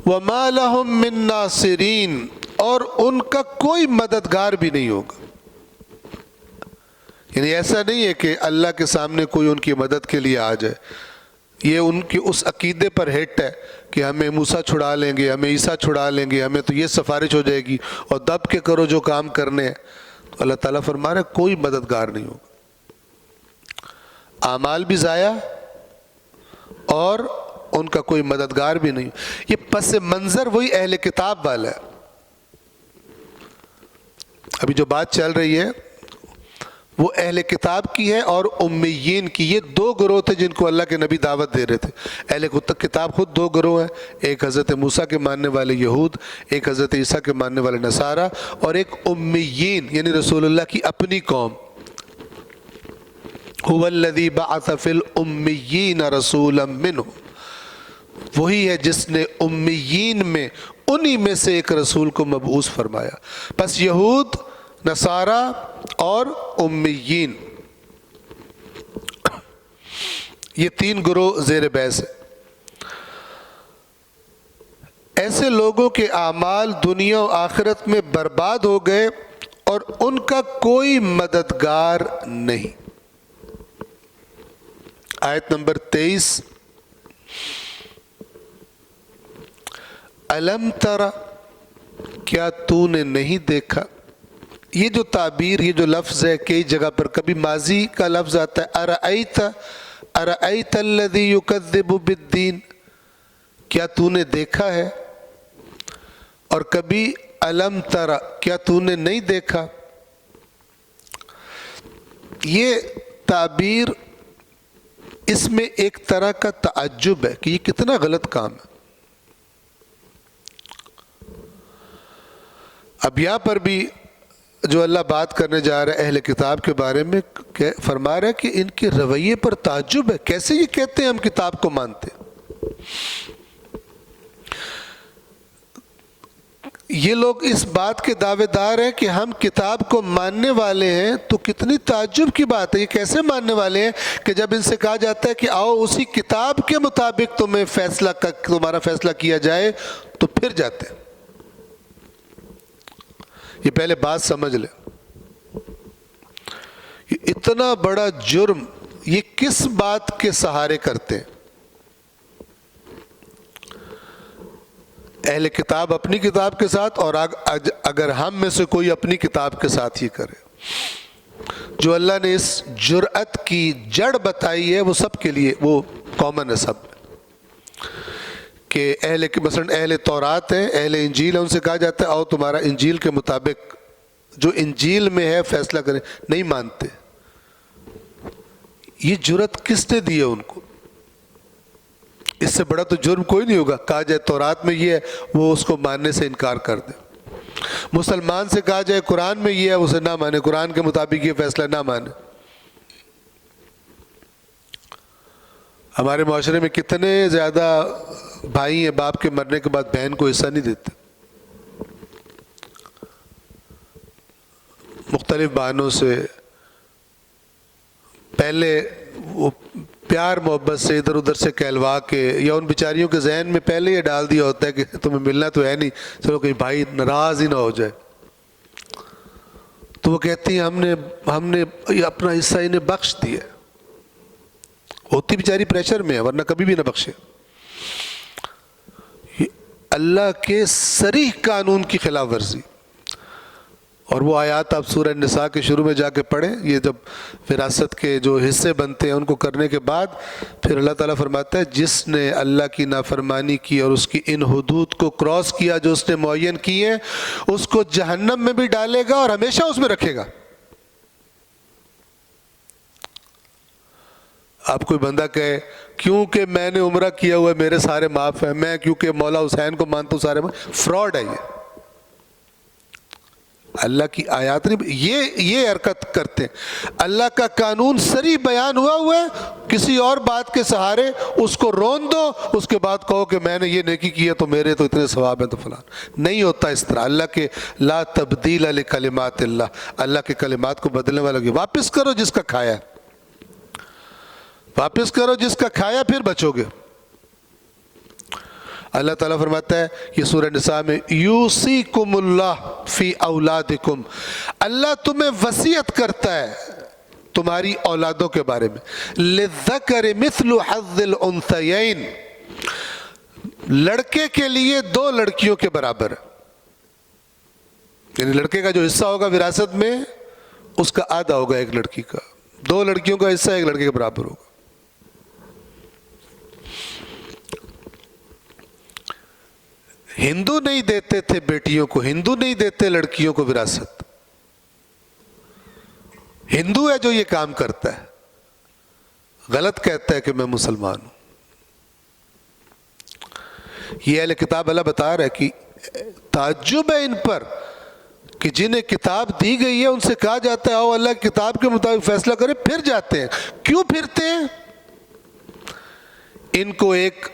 وَمَا لَهُم مِّن نَاصِرِينَ، اور ان کا کوئی مددگار بھی نہیں ہوگا۔ یعنی ایسا نہیں ہے کہ اللہ کے سامنے کوئی ان کی مدد کے لیے آ جائے، یہ ان کی اس عقیدے پر ہٹ ہے کہ ہمیں موسیٰ چھڑا لیں گے، ہمیں عیسیٰ چھڑا لیں گے، ہمیں تو یہ سفارش ہو جائے گی اور دب کے کرو جو کام کرنے ہیں۔ تو اللہ تعالیٰ فرما رہا ہے کوئی مددگار نہیں ہوگا، اعمال بھی ضائع اور ان کا کوئی مددگار بھی نہیں۔ یہ پس منظر وہی اہل کتاب والا ہے۔ ابھی جو بات چل رہی ہے وہ اہل کتاب کی ہے اور امیین کی۔ یہ دو گروہ تھے جن کو اللہ کے نبی دعوت دے رہے تھے۔ اہل کتاب خود دو گروہ ہیں، ایک حضرت موسیٰ کے ماننے والے یہود، ایک حضرت عیسیٰ کے ماننے والے نصارہ، اور ایک امیین یعنی رسول اللہ کی اپنی قوم۔ هو الذی بعث فی الامیین رسولا منہم، وہی ہے جس نے امیین میں انہی میں سے ایک رسول کو مبعوث فرمایا۔ پس یہود، نصارہ اور امیین، یہ تین گروہ زیر بحث ہے۔ ایسے لوگوں کے اعمال دنیا و آخرت میں برباد ہو گئے اور ان کا کوئی مددگار نہیں۔ آیت نمبر 23، الم ترى، کیا تو نے نہیں دیکھا؟ یہ جو تعبیر، یہ جو لفظ ہے کئی جگہ پر کبھی ماضی کا لفظ آتا ہے، ارأیت الذی یکذب بالدین، کیا تو نے دیکھا ہے، اور کبھی الم ترى، کیا تو نے نہیں دیکھا۔ یہ تعبیر اس میں ایک طرح کا تعجب ہے کہ یہ کتنا غلط کام ہے۔ اب یہاں پر بھی جو اللہ بات کرنے جا رہا ہے اہل کتاب کے بارے میں، فرما رہا ہے کہ ان کے رویے پر تعجب ہے، کیسے یہ کہتے ہیں ہم کتاب کو مانتے ہیں۔ یہ لوگ اس بات کے دعوے دار ہیں کہ ہم کتاب کو ماننے والے ہیں، تو کتنی تعجب کی بات ہے، یہ کیسے ماننے والے ہیں کہ جب ان سے کہا جاتا ہے کہ آؤ اسی کتاب کے مطابق تمہارا فیصلہ کیا جائے تو پھر جاتے ہیں۔ یہ پہلے بات سمجھ لیں، یہ اتنا بڑا جرم یہ کس بات کے سہارے کرتے ہیں؟ اہل کتاب اپنی کتاب کے ساتھ، اور اگر ہم میں سے کوئی اپنی کتاب کے ساتھ ہی کرے۔ جو اللہ نے اس جرأت کی جڑ بتائی ہے وہ سب کے لیے وہ کامن ہے، سب کہ مثلا اہل تورات ہیں، اہل انجیل ہیں، ان سے کہا جاتا ہے آؤ تمہارا انجیل کے مطابق جو انجیل میں ہے فیصلہ کریں، نہیں مانتے۔ یہ جرأت کس نے دی ہے ان کو؟ اس سے بڑا تو جرم کوئی نہیں ہوگا، کہا جائے تورات میں یہ ہے وہ اس کو ماننے سے انکار کر دے۔ مسلمان سے کہا جائے قرآن میں یہ ہے اسے نہ مانے، قرآن کے مطابق یہ فیصلہ نہ مانے۔ ہمارے معاشرے میں کتنے زیادہ بھائی ہیں باپ کے مرنے کے بعد بہن کو حصہ نہیں دیتے، مختلف بہانوں سے۔ پہلے وہ پیار محبت سے ادھر ادھر سے کہلوا کے، یا ان بیچاریوں کے ذہن میں پہلے یہ ڈال دیا ہوتا ہے کہ تمہیں ملنا تو ہے نہیں، چلو کہیں بھائی ناراض ہی نہ ہو جائے، تو وہ کہتی ہیں ہم نے اپنا حصہ انہیں بخش دیا۔ ہوتی بیچاری پریشر میں ہے، ورنہ کبھی بھی نہ بخشے۔ اللہ کے صریح قانون کی خلاف ورزی، اور وہ آیات آپ سورہ النساء کے شروع میں جا کے پڑھیں، یہ جب وراثت کے جو حصے بنتے ہیں ان کو کرنے کے بعد پھر اللہ تعالیٰ فرماتا ہے جس نے اللہ کی نافرمانی کی اور اس کی ان حدود کو کراس کیا جو اس نے معین کی ہیں، اس کو جہنم میں بھی ڈالے گا اور ہمیشہ اس میں رکھے گا۔ آپ کوئی بندہ کہے کیونکہ میں نے عمرہ کیا ہوا ہے میرے سارے معاف ہیں، میں کیونکہ مولا حسین کو مانتا ہوں سارے معاف، فراڈ ہے یہ۔ اللہ کی آیات نہیں، یہ حرکت کرتے ہیں۔ اللہ کا قانون صریح بیان ہوا ہے، کسی اور بات کے سہارے اس کو رون دو، اس کے بعد کہو کہ میں نے یہ نیکی کی ہے تو میرے تو اتنے ثواب ہیں تو فلان۔ نہیں ہوتا اس طرح۔ اللہ کے لا تبدیل لکلمات اللہ کے کلمات کو بدلنے والا کی واپس کرو جس کا کھایا، واپس کرو جس کا کھایا، پھر بچو گے۔ اللہ تعالیٰ فرماتا ہے یہ سورہ نساء میں، یوصیکم اللہ فی اولادکم، اللہ تمہیں وصیت کرتا ہے تمہاری اولادوں کے بارے میں، للذکر مثل حظ الانثیین، لڑکے کے لیے 2 لڑکیوں کے برابر ہے، یعنی لڑکے کا جو حصہ ہوگا وراثت میں اس کا آدھا ہوگا ایک لڑکی کا، 2 لڑکیوں کا حصہ ایک لڑکے کے برابر ہوگا۔ ہندو نہیں دیتے تھے بیٹیوں کو، ہندو نہیں دیتے لڑکیوں کو وراثت، ہندو ہے جو یہ کام کرتا ہے، غلط کہتا ہے کہ میں مسلمان ہوں۔ یہ اہل کتاب اللہ بتا رہا ہے کہ تعجب ہے ان پر کہ جنہیں کتاب دی گئی ہے ان سے کہا جاتا ہے آؤ اللہ کی کتاب کے مطابق فیصلہ کریں، پھر جاتے ہیں۔ کیوں پھرتے ہیں؟ ان کو ایک،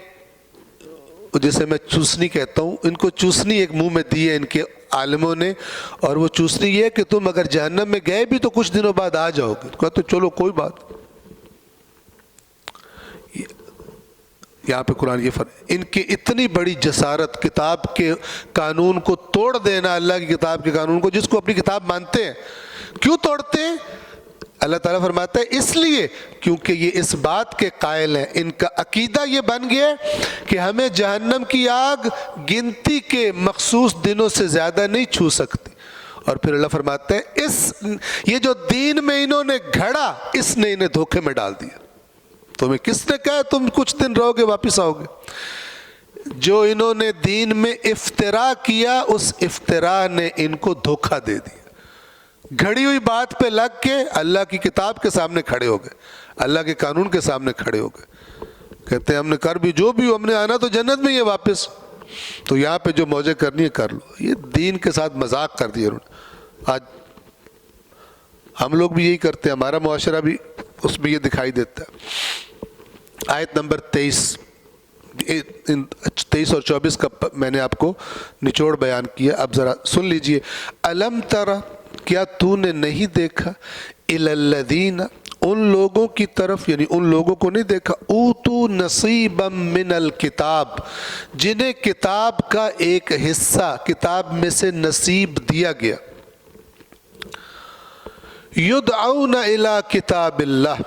جسے میں چوسنی کہتا ہوں، ان کو چوسنی ایک منہ میں دی ہے ان کے عالموں نے، اور وہ چوسنی یہ ہے کہ تم اگر جہنم میں گئے بھی تو کچھ دنوں بعد آ جاؤ گے۔ کہا تو چلو کوئی بات۔ یہاں پہ قرآن یہ ان کی اتنی بڑی جسارت، کتاب کے قانون کو توڑ دینا، اللہ کی کتاب کے قانون کو، جس کو اپنی کتاب مانتے ہیں۔ کیوں توڑتے ہیں؟ اللہ تعالیٰ فرماتا ہے اس لیے کیونکہ یہ اس بات کے قائل ہیں، ان کا عقیدہ یہ بن گیا کہ ہمیں جہنم کی آگ گنتی کے مخصوص دنوں سے زیادہ نہیں چھو سکتی۔ اور پھر اللہ فرماتا ہے یہ جو دین میں انہوں نے گھڑا، اس نے انہیں دھوکے میں ڈال دیا۔ تمہیں کس نے کہا تم کچھ دن رہو گے واپس آؤ گے؟ جو انہوں نے دین میں افتراء کیا، اس افتراء نے ان کو دھوکہ دے دیا۔ گھڑی ہوئی بات پہ لگ کے اللہ کی کتاب کے سامنے کھڑے ہو گئے، اللہ کے قانون کے سامنے کھڑے ہو گئے، کہتے ہیں ہم نے کر بھی جو بھی ہو، ہم نے آنا تو جنت میں ہی ہے واپس، تو یہاں پہ جو موجیں کرنی ہے کر لو۔ یہ دین کے ساتھ مذاق کر دیا انہوں نے۔ آج ہم لوگ بھی یہی کرتے ہیں، ہمارا معاشرہ بھی اس میں یہ دکھائی دیتا ہے۔ آیت نمبر 23 اور 24 کا میں نے آپ کو نچوڑ بیان کیا، اب ذرا سن لیجئے۔ الم تر، کیا تو نے نہیں دیکھا، الی الذین، ان لوگوں کی طرف، یعنی ان لوگوں کو نہیں دیکھا، اوتو نصیبا من الکتاب، جنہیں کتاب کا ایک حصہ کتاب میں سے نصیب دیا گیا، یدعون الی کتاب اللہ،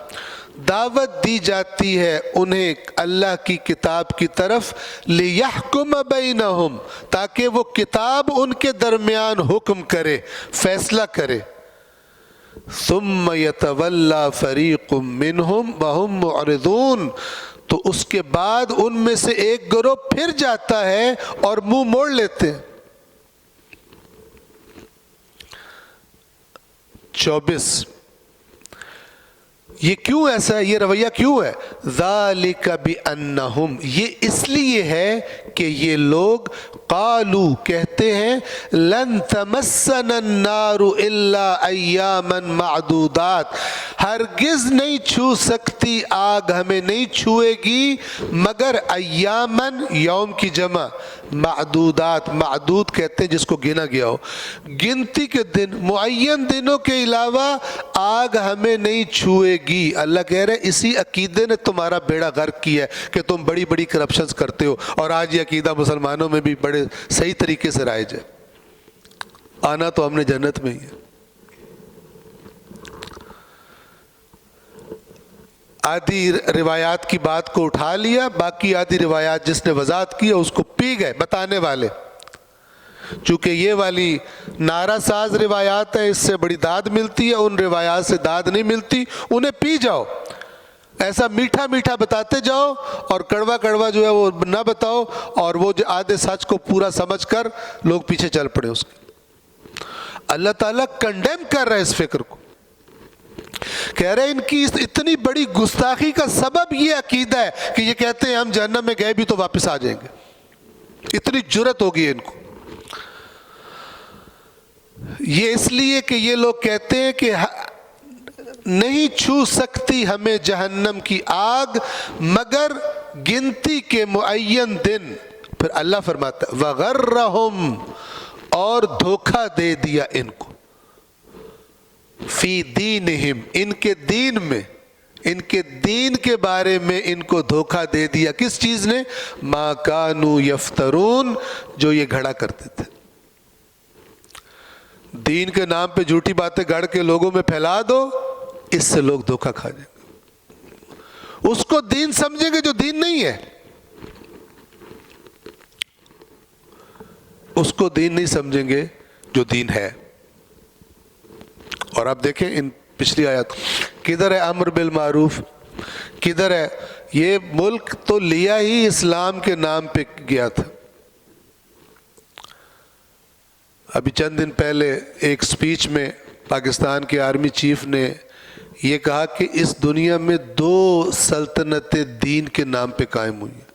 دعوت دی جاتی ہے انہیں اللہ کی کتاب کی طرف، لِيَحْكُمَ بَيْنَهُمْ، تاکہ وہ کتاب ان کے درمیان حکم کرے، فیصلہ کرے۔ ثُمَّ يَتَوَلَّى فَرِيقٌ مِّنْهُمْ وَهُمْ مُعْرِضُونَ، تو اس کے بعد ان میں سے ایک گروہ پھر جاتا ہے اور منہ موڑ لیتے ہیں۔ 24، یہ کیوں ایسا ہے، یہ رویہ کیوں ہے؟ ذَلِكَ بِأَنَّهُمْ، یہ اس لیے ہے کہ یہ لوگ قالو کہتے ہیں، لن تمسنا النار الا ایاما معدودات، ہرگز نہیں چھو سکتی آگ ہمیں نہیں چھوئے گی مگر ایامن، یوم کی جمع، معدودات، معدود کہتے ہیں جس کو گنا گیا ہو، گنتی کے دن، معین دنوں کے علاوہ آگ ہمیں نہیں چھوئے گی۔ اللہ کہہ رہے اسی عقیدے نے تمہارا بیڑا غرق کیا ہے کہ تم بڑی بڑی کرپشنز کرتے ہو، اور آج یہ عقیدہ مسلمانوں میں بھی بڑے صحیح طریقے سے رائج ہے۔ آنا تو ہم نے جنت میں ہی ہے۔ آدھی روایات کی بات کو اٹھا لیا، باقی آدھی روایات جس نے وضاحت کی اس کو پی گئے بتانے والے، چونکہ یہ والی نعرہ ساز روایات ہے، اس سے بڑی داد ملتی ہے، ان روایات سے داد نہیں ملتی، انہیں پی جاؤ، ایسا میٹھا میٹھا بتاتے جاؤ اور کڑوا کڑوا جو ہے وہ نہ بتاؤ، اور وہ جو آدھے سچ کو پورا سمجھ کر لوگ پیچھے چل پڑے اس کے۔ اللہ تعالیٰ کنڈیم کر رہا ہے اس فکر کو، کہہ رہے ان کی اتنی بڑی گستاخی کا سبب یہ عقیدہ ہے کہ یہ کہتے ہیں ہم جہنم میں گئے بھی تو واپس آ جائیں گے، اتنی جرت ہوگی ان کو۔ یہ اس لیے کہ یہ لوگ کہتے ہیں کہ نہیں چھو سکتی ہمیں جہنم کی آگ مگر گنتی کے معین دن. پھر اللہ فرماتا ہے وغرہم، اور دھوکہ دے دیا ان کو، فی دینہم، ان کے دین میں، ان کے دین کے بارے میں ان کو دھوکہ دے دیا. کس چیز نے؟ ما کانوا یفترون، جو یہ گھڑا کرتے تھے. دین کے نام پہ جھوٹی باتیں گھڑ کے لوگوں میں پھیلا دو، اس سے لوگ دھوکہ کھا جائیں گے. اس کو دین سمجھیں گے جو دین نہیں ہے، اس کو دین نہیں سمجھیں گے جو دین ہے. اور آپ دیکھیں ان پچھلی آیات، کدھر ہے امر بالمعروف، کدھر ہے؟ یہ ملک تو لیا ہی اسلام کے نام پہ گیا تھا. ابھی چند دن پہلے ایک سپیچ میں پاکستان کے آرمی چیف نے یہ کہا کہ اس دنیا میں 2 سلطنتیں دین کے نام پہ قائم ہوئی ہیں،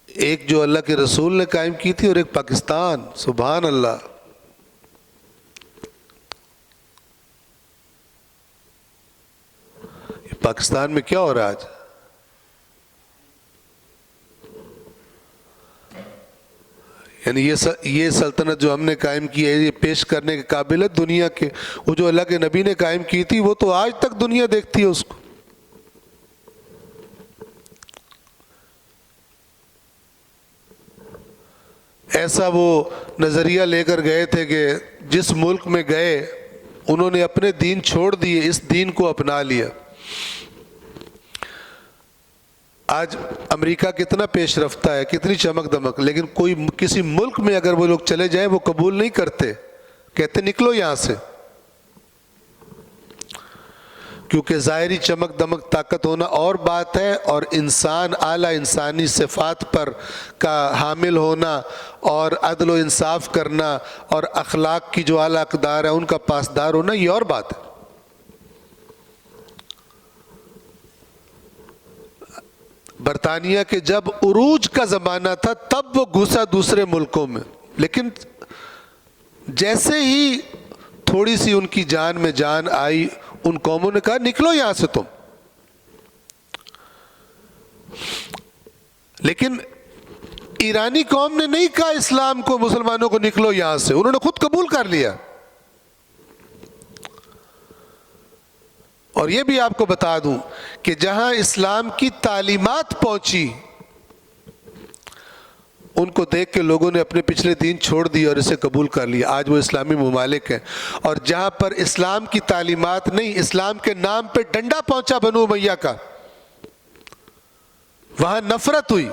ایک جو اللہ کے رسول نے قائم کی تھی اور ایک پاکستان. سبحان اللہ. پاکستان میں کیا ہو رہا ہے آج؟ یعنی یہ سلطنت جو ہم نے قائم کی ہے یہ پیش کرنے کے قابل ہے دنیا کے. وہ جو اللہ کے نبی نے قائم کی تھی وہ تو آج تک دنیا دیکھتی ہے اس کو. ایسا وہ نظریہ لے کر گئے تھے کہ جس ملک میں گئے انہوں نے اپنے دین چھوڑ دیے، اس دین کو اپنا لیا. آج امریکہ کتنا پیش رفتہ ہے، کتنی چمک دمک، لیکن کوئی کسی ملک میں اگر وہ لوگ چلے جائیں وہ قبول نہیں کرتے، کہتے نکلو یہاں سے. کیونکہ ظاہری چمک دمک طاقت ہونا اور بات ہے، اور انسان اعلیٰ انسانی صفات پر کا حامل ہونا اور عدل و انصاف کرنا اور اخلاق کی جو اعلیٰ اقدار ہے ان کا پاسدار ہونا، یہ اور بات ہے. برطانیہ کے جب عروج کا زمانہ تھا تب وہ گھسا دوسرے ملکوں میں، لیکن جیسے ہی تھوڑی سی ان کی جان میں جان آئی ان قوموں نے کہا نکلو یہاں سے تم. لیکن ایرانی قوم نے نہیں کہا اسلام کو، مسلمانوں کو نکلو یہاں سے، انہوں نے خود قبول کر لیا. اور یہ بھی آپ کو بتا دوں کہ جہاں اسلام کی تعلیمات پہنچی ان کو دیکھ کے لوگوں نے اپنے پچھلے دین چھوڑ دیے اور اسے قبول کر لیا. آج وہ اسلامی ممالک ہیں. اور جہاں پر اسلام کی تعلیمات نہیں، اسلام کے نام پہ ڈنڈا پہنچا بنو امیہ کا، وہاں نفرت ہوئی.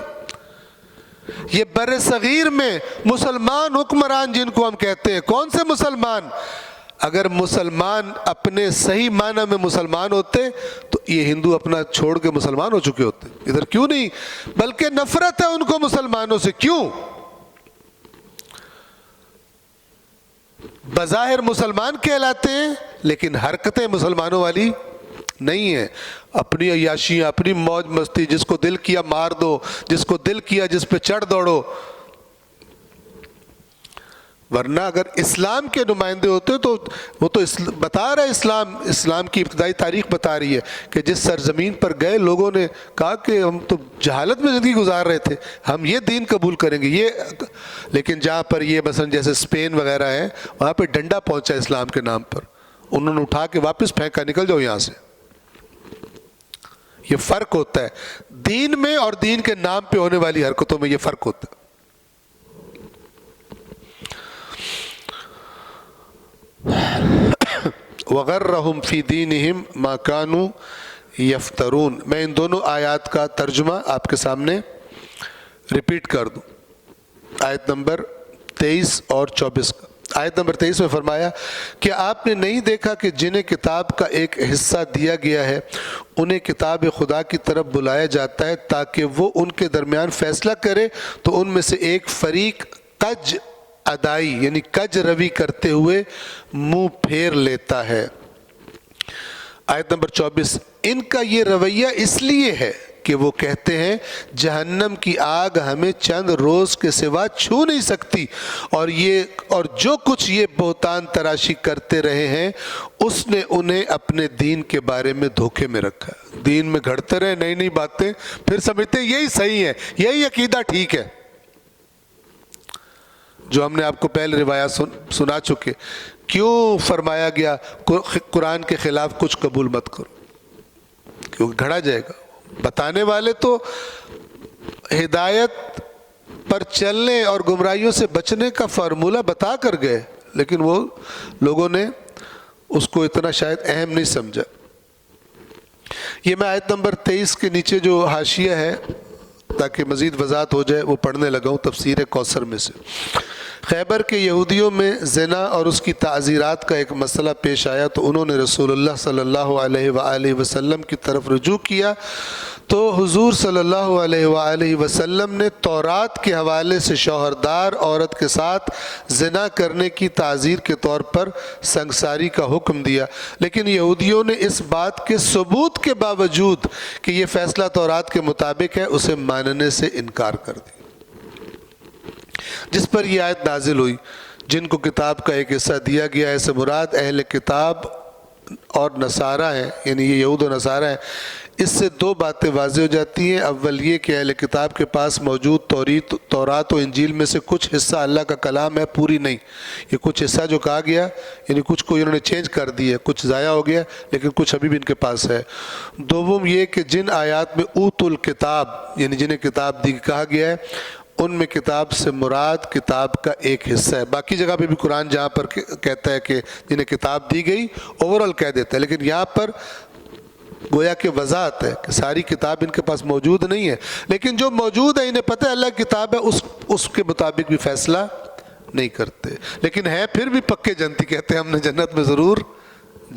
یہ بر صغیر میں مسلمان حکمران جن کو ہم کہتے ہیں، کون سے مسلمان؟ اگر مسلمان اپنے صحیح معنی میں مسلمان ہوتے تو یہ ہندو اپنا چھوڑ کے مسلمان ہو چکے ہوتے. ادھر کیوں نہیں؟ بلکہ نفرت ہے ان کو مسلمانوں سے. کیوں؟ بظاہر مسلمان کہلاتے ہیں لیکن حرکتیں مسلمانوں والی نہیں ہیں. اپنی عیاشیاں، اپنی موج مستی، جس کو دل کیا مار دو، جس کو دل کیا جس پہ چڑھ دوڑو. ورنہ اگر اسلام کے نمائندے ہوتے تو وہ تو بتا رہا ہے، اسلام کی ابتدائی تاریخ بتا رہی ہے کہ جس سرزمین پر گئے لوگوں نے کہا کہ ہم تو جہالت میں زندگی گزار رہے تھے، ہم یہ دین قبول کریں گے. یہ لیکن جہاں پر یہ مثلا جیسے اسپین وغیرہ ہے وہاں پہ ڈنڈا پہنچا اسلام کے نام پر، انہوں نے اٹھا کے واپس پھینکا، نکل جاؤ یہاں سے. یہ فرق ہوتا ہے دین میں اور دین کے نام پہ ہونے والی حرکتوں میں، یہ فرق ہوتا ہے. وغرہم فی دینہم ما کانوا یفترون. میں ان دونوں آیات کا ترجمہ آپ کے سامنے ریپیٹ کر دوں. آیت نمبر 23 اور 24 کا. آیت نمبر 23 میں فرمایا کہ آپ نے نہیں دیکھا کہ جنہیں کتاب کا ایک حصہ دیا گیا ہے انہیں کتاب خدا کی طرف بلایا جاتا ہے تاکہ وہ ان کے درمیان فیصلہ کرے، تو ان میں سے ایک فریق کج ادائی یعنی کج روی کرتے ہوئے منہ پھیر لیتا ہے. آیت نمبر 24 ان کا یہ رویہ اس لیے ہے کہ وہ کہتے ہیں جہنم کی آگ ہمیں چند روز کے سوا چھو نہیں سکتی، اور جو کچھ یہ بہتان تراشی کرتے رہے ہیں اس نے انہیں اپنے دین کے بارے میں دھوکے میں رکھا۔ دین میں گھڑتے رہے نئی نئی باتیں، پھر سمجھتے ہیں یہی صحیح ہے، یہی عقیدہ ٹھیک ہے، جو ہم نے آپ کو پہلے روایات سنا چکے۔ کیوں فرمایا گیا قرآن کے خلاف کچھ قبول مت کرو؟ کیونکہ گھڑا جائے گا۔ بتانے والے تو ہدایت پر چلنے اور گمراہیوں سے بچنے کا فارمولہ بتا کر گئے، لیکن وہ لوگوں نے اس کو اتنا شاید اہم نہیں سمجھا۔ یہ میں آیت نمبر 23 کے نیچے جو حاشیہ ہے تاکہ مزید وضاحت ہو جائے وہ پڑھنے لگا ہوں تفسیر کوثر میں سے۔ خیبر کے یہودیوں میں زنا اور اس کی تعزیرات کا ایک مسئلہ پیش آیا تو انہوں نے رسول اللہ صلی اللہ علیہ وآلہ وسلم کی طرف رجوع کیا، تو حضور صلی اللہ علیہ وآلہ وسلم نے تورات کے حوالے سے شوہردار عورت کے ساتھ زنا کرنے کی تعزیر کے طور پر سنگساری کا حکم دیا، لیکن یہودیوں نے اس بات کے ثبوت کے باوجود کہ یہ فیصلہ تورات کے مطابق ہے اسے ماننے سے انکار کر دیا، جس پر یہ آیت نازل ہوئی۔ جن کو کتاب کا ایک حصہ دیا گیا ہے سے مراد اہل کتاب اور نصارہ ہیں، یعنی یہ یہود و نصارہ ہیں۔ اس سے دو باتیں واضح ہو جاتی ہیں۔ اول یہ کہ اہل کتاب کے پاس موجود تورات و انجیل میں سے کچھ حصہ اللہ کا کلام ہے، پوری نہیں، یہ کچھ حصہ جو کہا گیا یعنی کچھ کو انہوں نے چینج کر دیا، کچھ ضائع ہو گیا لیکن کچھ ابھی بھی ان کے پاس ہے۔ دوم یہ کہ جن آیات میں اوت الکتاب یعنی جنہیں کتاب دی کہا گیا ہے ان میں کتاب سے مراد کتاب کا ایک حصہ ہے۔ باقی جگہ پہ بھی قرآن جہاں پر کہتا ہے کہ جنہیں کتاب دی گئی اوورال کہہ دیتا ہے، لیکن یہاں پر گویا کہ وضاحت ہے کہ ساری کتاب ان کے پاس موجود نہیں ہے، لیکن جو موجود ہے انہیں پتہ ہے اللہ کی کتاب ہے، اس کے مطابق بھی فیصلہ نہیں کرتے، لیکن ہے پھر بھی پکے جنتی، کہتے ہیں ہم نے جنت میں ضرور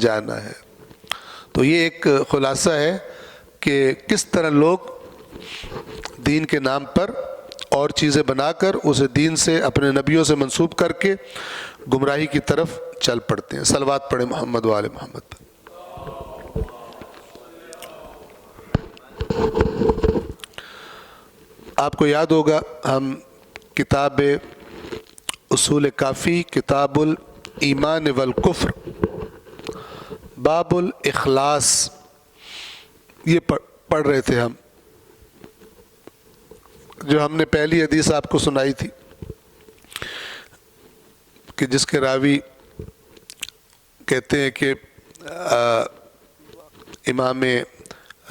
جانا ہے۔ تو یہ ایک خلاصہ ہے کہ کس طرح لوگ دین کے نام پر اور چیزیں بنا کر اسے دین سے اپنے نبیوں سے منسوب کر کے گمراہی کی طرف چل پڑتے ہیں۔ صلوات پڑھیں محمد و آل محمد پر۔ آپ کو یاد ہوگا ہم کتاب اصول کافی کتاب الایمان والکفر باب الاخلاص یہ پڑھ رہے تھے ہم، جو ہم نے پہلی حدیث آپ کو سنائی تھی کہ جس کے راوی کہتے ہیں کہ امام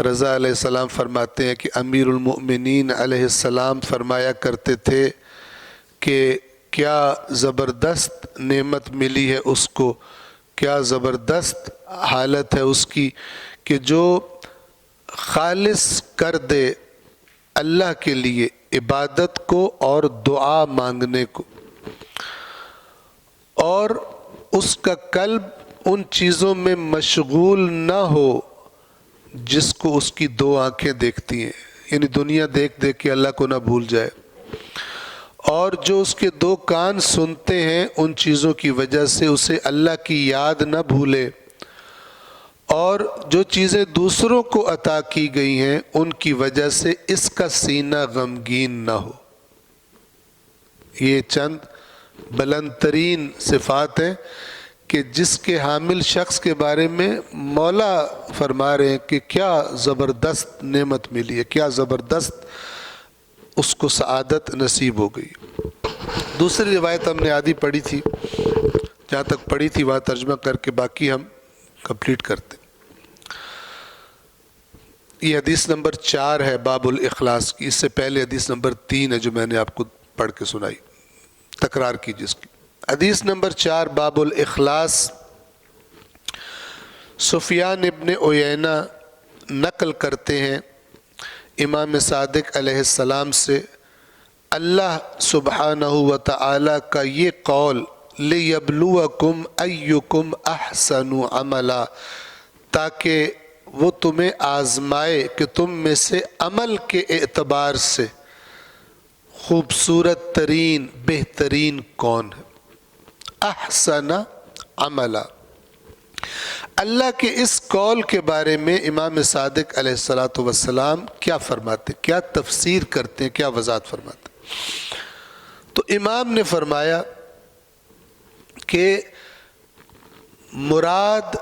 رضا علیہ السلام فرماتے ہیں کہ امیر المؤمنین علیہ السلام فرمایا کرتے تھے کہ کیا زبردست نعمت ملی ہے اس کو، کیا زبردست حالت ہے اس کی کہ جو خالص کر دے اللہ کے لیے عبادت کو اور دعا مانگنے کو، اور اس کا قلب ان چیزوں میں مشغول نہ ہو جس کو اس کی دو آنکھیں دیکھتی ہیں، یعنی دنیا دیکھ دیکھ کے اللہ کو نہ بھول جائے، اور جو اس کے دو کان سنتے ہیں ان چیزوں کی وجہ سے اسے اللہ کی یاد نہ بھولے، اور جو چیزیں دوسروں کو عطا کی گئی ہیں ان کی وجہ سے اس کا سینہ غمگین نہ ہو۔ یہ چند بلند ترین صفات ہیں کہ جس کے حامل شخص کے بارے میں مولا فرما رہے ہیں کہ کیا زبردست نعمت ملی ہے، کیا زبردست اس کو سعادت نصیب ہو گئی۔ دوسری روایت ہم نے آدھی پڑھی تھی، جہاں تک پڑھی تھی وہاں ترجمہ کر کے باقی ہم کمپلیٹ کرتے۔ یہ حدیث نمبر 4 ہے باب الاخلاص کی، اس سے پہلے حدیث نمبر 3 ہے جو میں نے آپ کو پڑھ کے سنائی، تکرار کی جس کی۔ حدیث نمبر 4 باب الاخلاص، سفیان ابن عیینہ نقل کرتے ہیں امام صادق علیہ السلام سے، اللہ سبحانہ و تعالی کا یہ قول لِيَبْلُوَكُمْ أَيُّكُمْ أَحْسَنُ عَمَلًا، تاکہ وہ تمہیں آزمائے کہ تم میں سے عمل کے اعتبار سے خوبصورت ترین بہترین کون ہے۔ احسن عملا، اللہ کے اس قول کے بارے میں امام صادق علیہ الصلاۃ والسلام کیا فرماتے، کیا تفسیر کرتے ہیں، کیا وضاحت فرماتے ہیں؟ تو امام نے فرمایا کہ مراد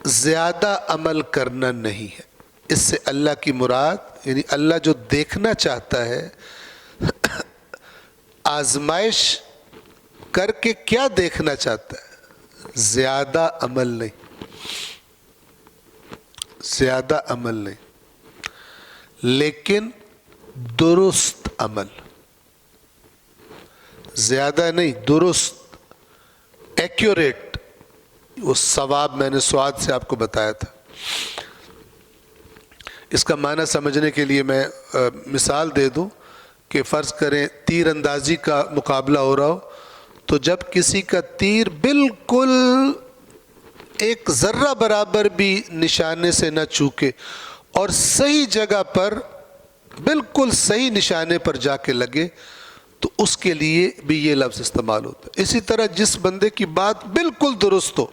زیادہ عمل کرنا نہیں ہے، اس سے اللہ کی مراد یعنی اللہ جو دیکھنا چاہتا ہے آزمائش کر کے کیا دیکھنا چاہتا ہے؟ زیادہ عمل نہیں، زیادہ عمل نہیں، لیکن درست عمل، زیادہ نہیں، درست، ایکیوریٹ، وہ ثواب میں نے سواد سے آپ کو بتایا تھا۔ اس کا معنی سمجھنے کے لیے میں مثال دے دوں کہ فرض کریں تیر اندازی کا مقابلہ ہو رہا ہو، تو جب کسی کا تیر بالکل ایک ذرہ برابر بھی نشانے سے نہ چوکے اور صحیح جگہ پر بالکل صحیح نشانے پر جا کے لگے، تو اس کے لیے بھی یہ لفظ استعمال ہوتا ہے۔ اسی طرح جس بندے کی بات بالکل درست ہو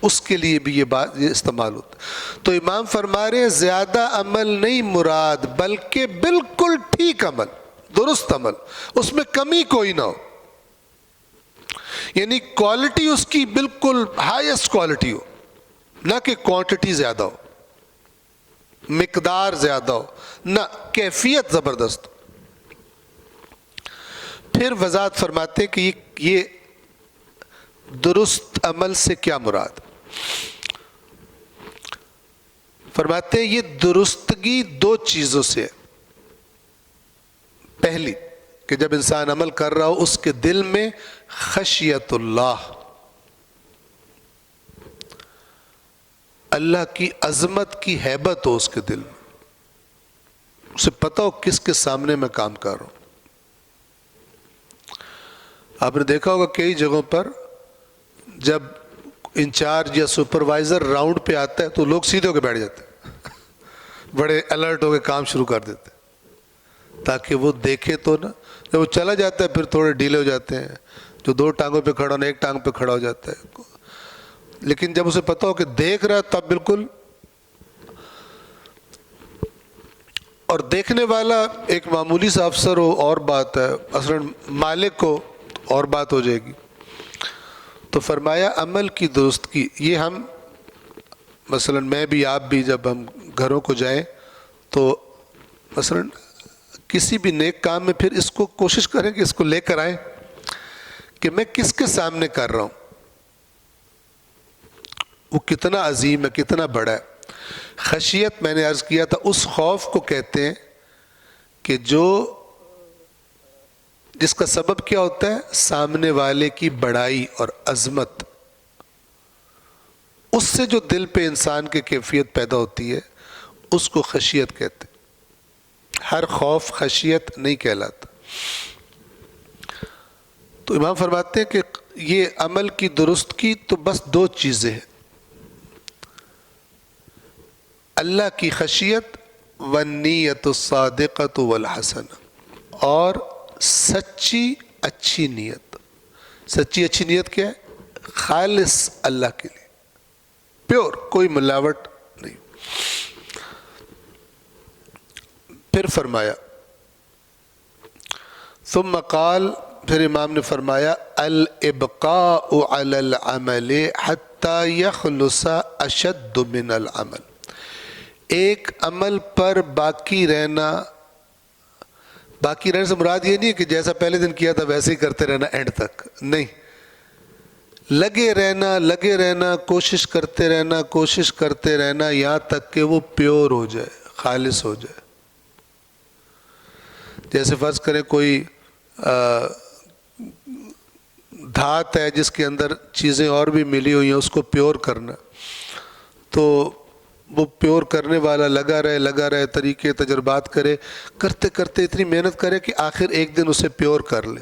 اس کے لیے بھی یہ استعمال ہوتا ہے۔ تو امام فرما رہے ہیں زیادہ عمل نہیں مراد، بلکہ بالکل ٹھیک عمل، درست عمل، اس میں کمی کوئی نہ ہو، یعنی کوالٹی اس کی بالکل ہائیسٹ کوالٹی ہو، نہ کہ کوانٹٹی زیادہ ہو، مقدار زیادہ ہو، نہ کیفیت زبردست ہو۔ پھر وضاحت فرماتے کہ یہ درست عمل سے کیا مراد؟ فرماتے ہیں یہ درستگی دو چیزوں سے ہے۔ پہلی کہ جب انسان عمل کر رہا ہو اس کے دل میں خشیت اللہ، اللہ کی عظمت کی ہیبت ہو اس کے دل میں، اسے پتہ ہو کس کے سامنے میں کام کر رہا ہوں۔ آپ نے دیکھا ہوگا کئی جگہوں پر جب انچارج یا سپروائزر راؤنڈ پہ آتا ہے تو لوگ سیدھے ہو کے بیٹھ جاتے ہیں، بڑے الرٹ ہو کے کام شروع کر دیتے ہیں تاکہ وہ دیکھے تو نہ۔ جب وہ چلا جاتا ہے پھر تھوڑے ڈھیلے ہو جاتے ہیں، جو دو ٹانگوں پہ کھڑا ہونا ایک ٹانگ پہ کھڑا ہو جاتا ہے، لیکن جب اسے پتہ ہو کہ دیکھ رہا ہے تب بالکل۔ اور دیکھنے والا ایک معمولی سا افسر ہو اور بات ہے، اصلاً مالک ہو اور بات ہو جائے گی۔ تو فرمایا عمل کی درستگی، یہ ہم مثلاً میں بھی آپ بھی جب ہم گھروں کو جائیں تو مثلاً کسی بھی نیک کام میں پھر اس کو کوشش کریں کہ اس کو لے کر آئیں کہ میں کس کے سامنے کر رہا ہوں، وہ کتنا عظیم ہے، کتنا بڑا ہے۔ خشیت میں نے عرض کیا تھا اس خوف کو کہتے ہیں کہ جس کا سبب کیا ہوتا ہے؟ سامنے والے کی بڑائی اور عظمت، اس سے جو دل پہ انسان کی کیفیت پیدا ہوتی ہے اس کو خشیت کہتے ہیں۔ ہر خوف خشیت نہیں کہلاتا۔ تو امام فرماتے ہیں کہ یہ عمل کی درست کی تو بس دو چیزیں ہیں، اللہ کی خشیت والنیت الصادقۃ والحسنہ، اور سچی اچھی نیت۔ سچی اچھی نیت کیا ہے؟ خالص اللہ کے لیے، پیور، کوئی ملاوٹ نہیں۔ پھر فرمایا ثم قال، پھر امام نے فرمایا الابقاء علی العمل حتی یخلص اشد من العمل، ایک عمل پر باقی رہنا، باقی رہنے سے مراد یہ نہیں ہے کہ جیسا پہلے دن کیا تھا ویسے ہی کرتے رہنا اینڈ تک، نہیں، لگے رہنا، کوشش کرتے رہنا یہاں تک کہ وہ پیور ہو جائے، خالص ہو جائے۔ جیسے فرض کریں کوئی دھات ہے جس کے اندر چیزیں اور بھی ملی ہوئی ہیں، اس کو پیور کرنا، تو وہ پیور کرنے والا لگا رہے، طریقے تجربات کرتے اتنی محنت کرے کہ آخر ایک دن اسے پیور کر لے،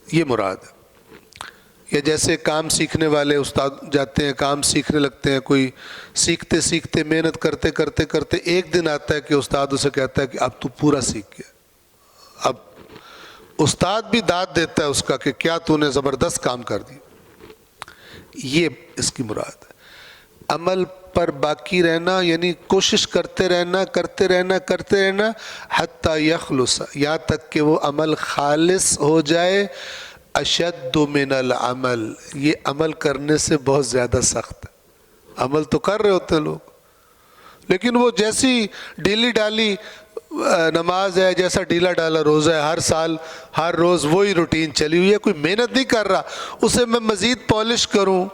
یہ مراد ہے۔ یا جیسے کام سیکھنے والے استاد جاتے ہیں، کام سیکھنے لگتے ہیں، کوئی سیکھتے محنت کرتے ایک دن آتا ہے کہ استاد اسے کہتا ہے کہ اب تو پورا سیکھ گیا۔ اب استاد بھی داد دیتا ہے اس کا کہ کیا تو نے زبردست کام کر دی، یہ اس کی مراد ہے۔ عمل پر باقی رہنا یعنی کوشش کرتے رہنا حتی یخلص، یہاں تک کہ وہ عمل خالص ہو جائے، اشد من العمل، یہ عمل کرنے سے بہت زیادہ سخت ہے۔ عمل تو کر رہے ہوتے ہیں لوگ، لیکن وہ جیسی ڈھیلی ڈالی نماز ہے، جیسا ڈھیلا ڈالا روزہ ہے، ہر سال ہر روز وہی روٹین چلی ہوئی ہے، کوئی محنت نہیں کر رہا اسے میں مزید پالش کروں،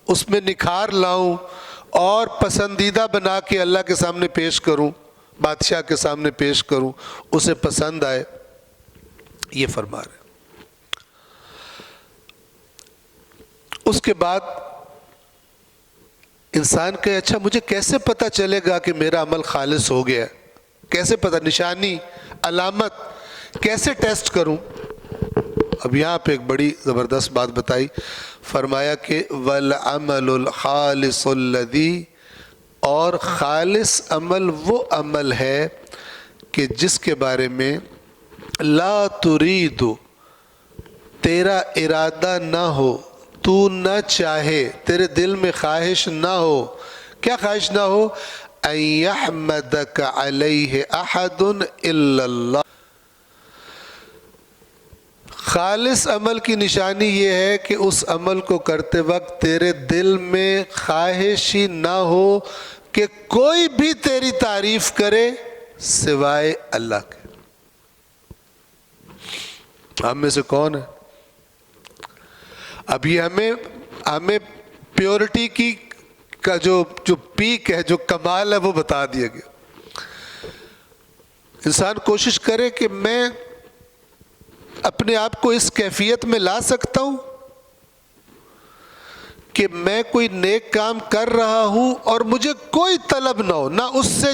اس میں نکھار لاؤں اور پسندیدہ بنا کے اللہ کے سامنے پیش کروں، بادشاہ کے سامنے پیش کروں، اسے پسند آئے، یہ فرما رہے۔ اس کے بعد انسان کہ اچھا مجھے کیسے پتہ چلے گا کہ میرا عمل خالص ہو گیا ہے، کیسے پتہ، نشانی، علامت کیسے ٹیسٹ کروں؟ اب یہاں پہ ایک بڑی زبردست بات بتائی، فرمایا کہ وَالْعَمَلُ الْخَالِصُ الَّذِي، اور خالص عمل وہ عمل ہے کہ جس کے بارے میں لا ترید، تیرا ارادہ نہ ہو، تو نہ چاہے، تیرے دل میں خواہش نہ ہو، کیا خواہش نہ ہو؟ ان یحمدک علیہ احد الا اللہ۔ خالص عمل کی نشانی یہ ہے کہ اس عمل کو کرتے وقت تیرے دل میں خواہش ہی نہ ہو کہ کوئی بھی تیری تعریف کرے سوائے اللہ کے۔ ہم میں سے کون ہے؟ اب یہ ہمیں پیورٹی کی کا جو پیک ہے، جو کمال ہے، وہ بتا دیا گیا۔ انسان کوشش کرے کہ میں اپنے آپ کو اس کیفیت میں لا سکتا ہوں کہ میں کوئی نیک کام کر رہا ہوں اور مجھے کوئی طلب نہ ہو، نہ اس سے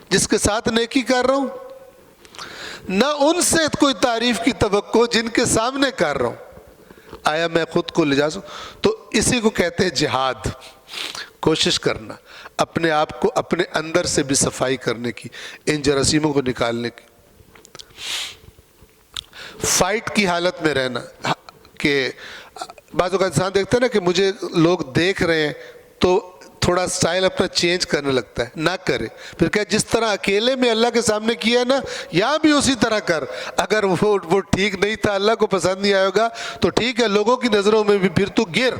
جس کے ساتھ نیکی کر رہا ہوں، نہ ان سے کوئی تعریف کی توقع جن کے سامنے کر رہا ہوں۔ آیا میں خود کو لے جا سکوں؟ تو اسی کو کہتے ہیں جہاد، کوشش کرنا اپنے آپ کو اپنے اندر سے بھی صفائی کرنے کی، ان جراثیموں کو نکالنے کی، فائٹ کی حالت میں رہنا۔ کہ بعض اوقات انسان دیکھتا ہے نا کہ مجھے لوگ دیکھ رہے ہیں تو تھوڑا سٹائل اپنا چینج کرنے لگتا ہے، نہ کرے، پھر کہ جس طرح اکیلے میں اللہ کے سامنے کیا ہے نا، یہاں بھی اسی طرح کر۔ اگر وہ ٹھیک نہیں تھا، اللہ کو پسند نہیں آئے گا تو ٹھیک ہے، لوگوں کی نظروں میں بھی پھر تو گر،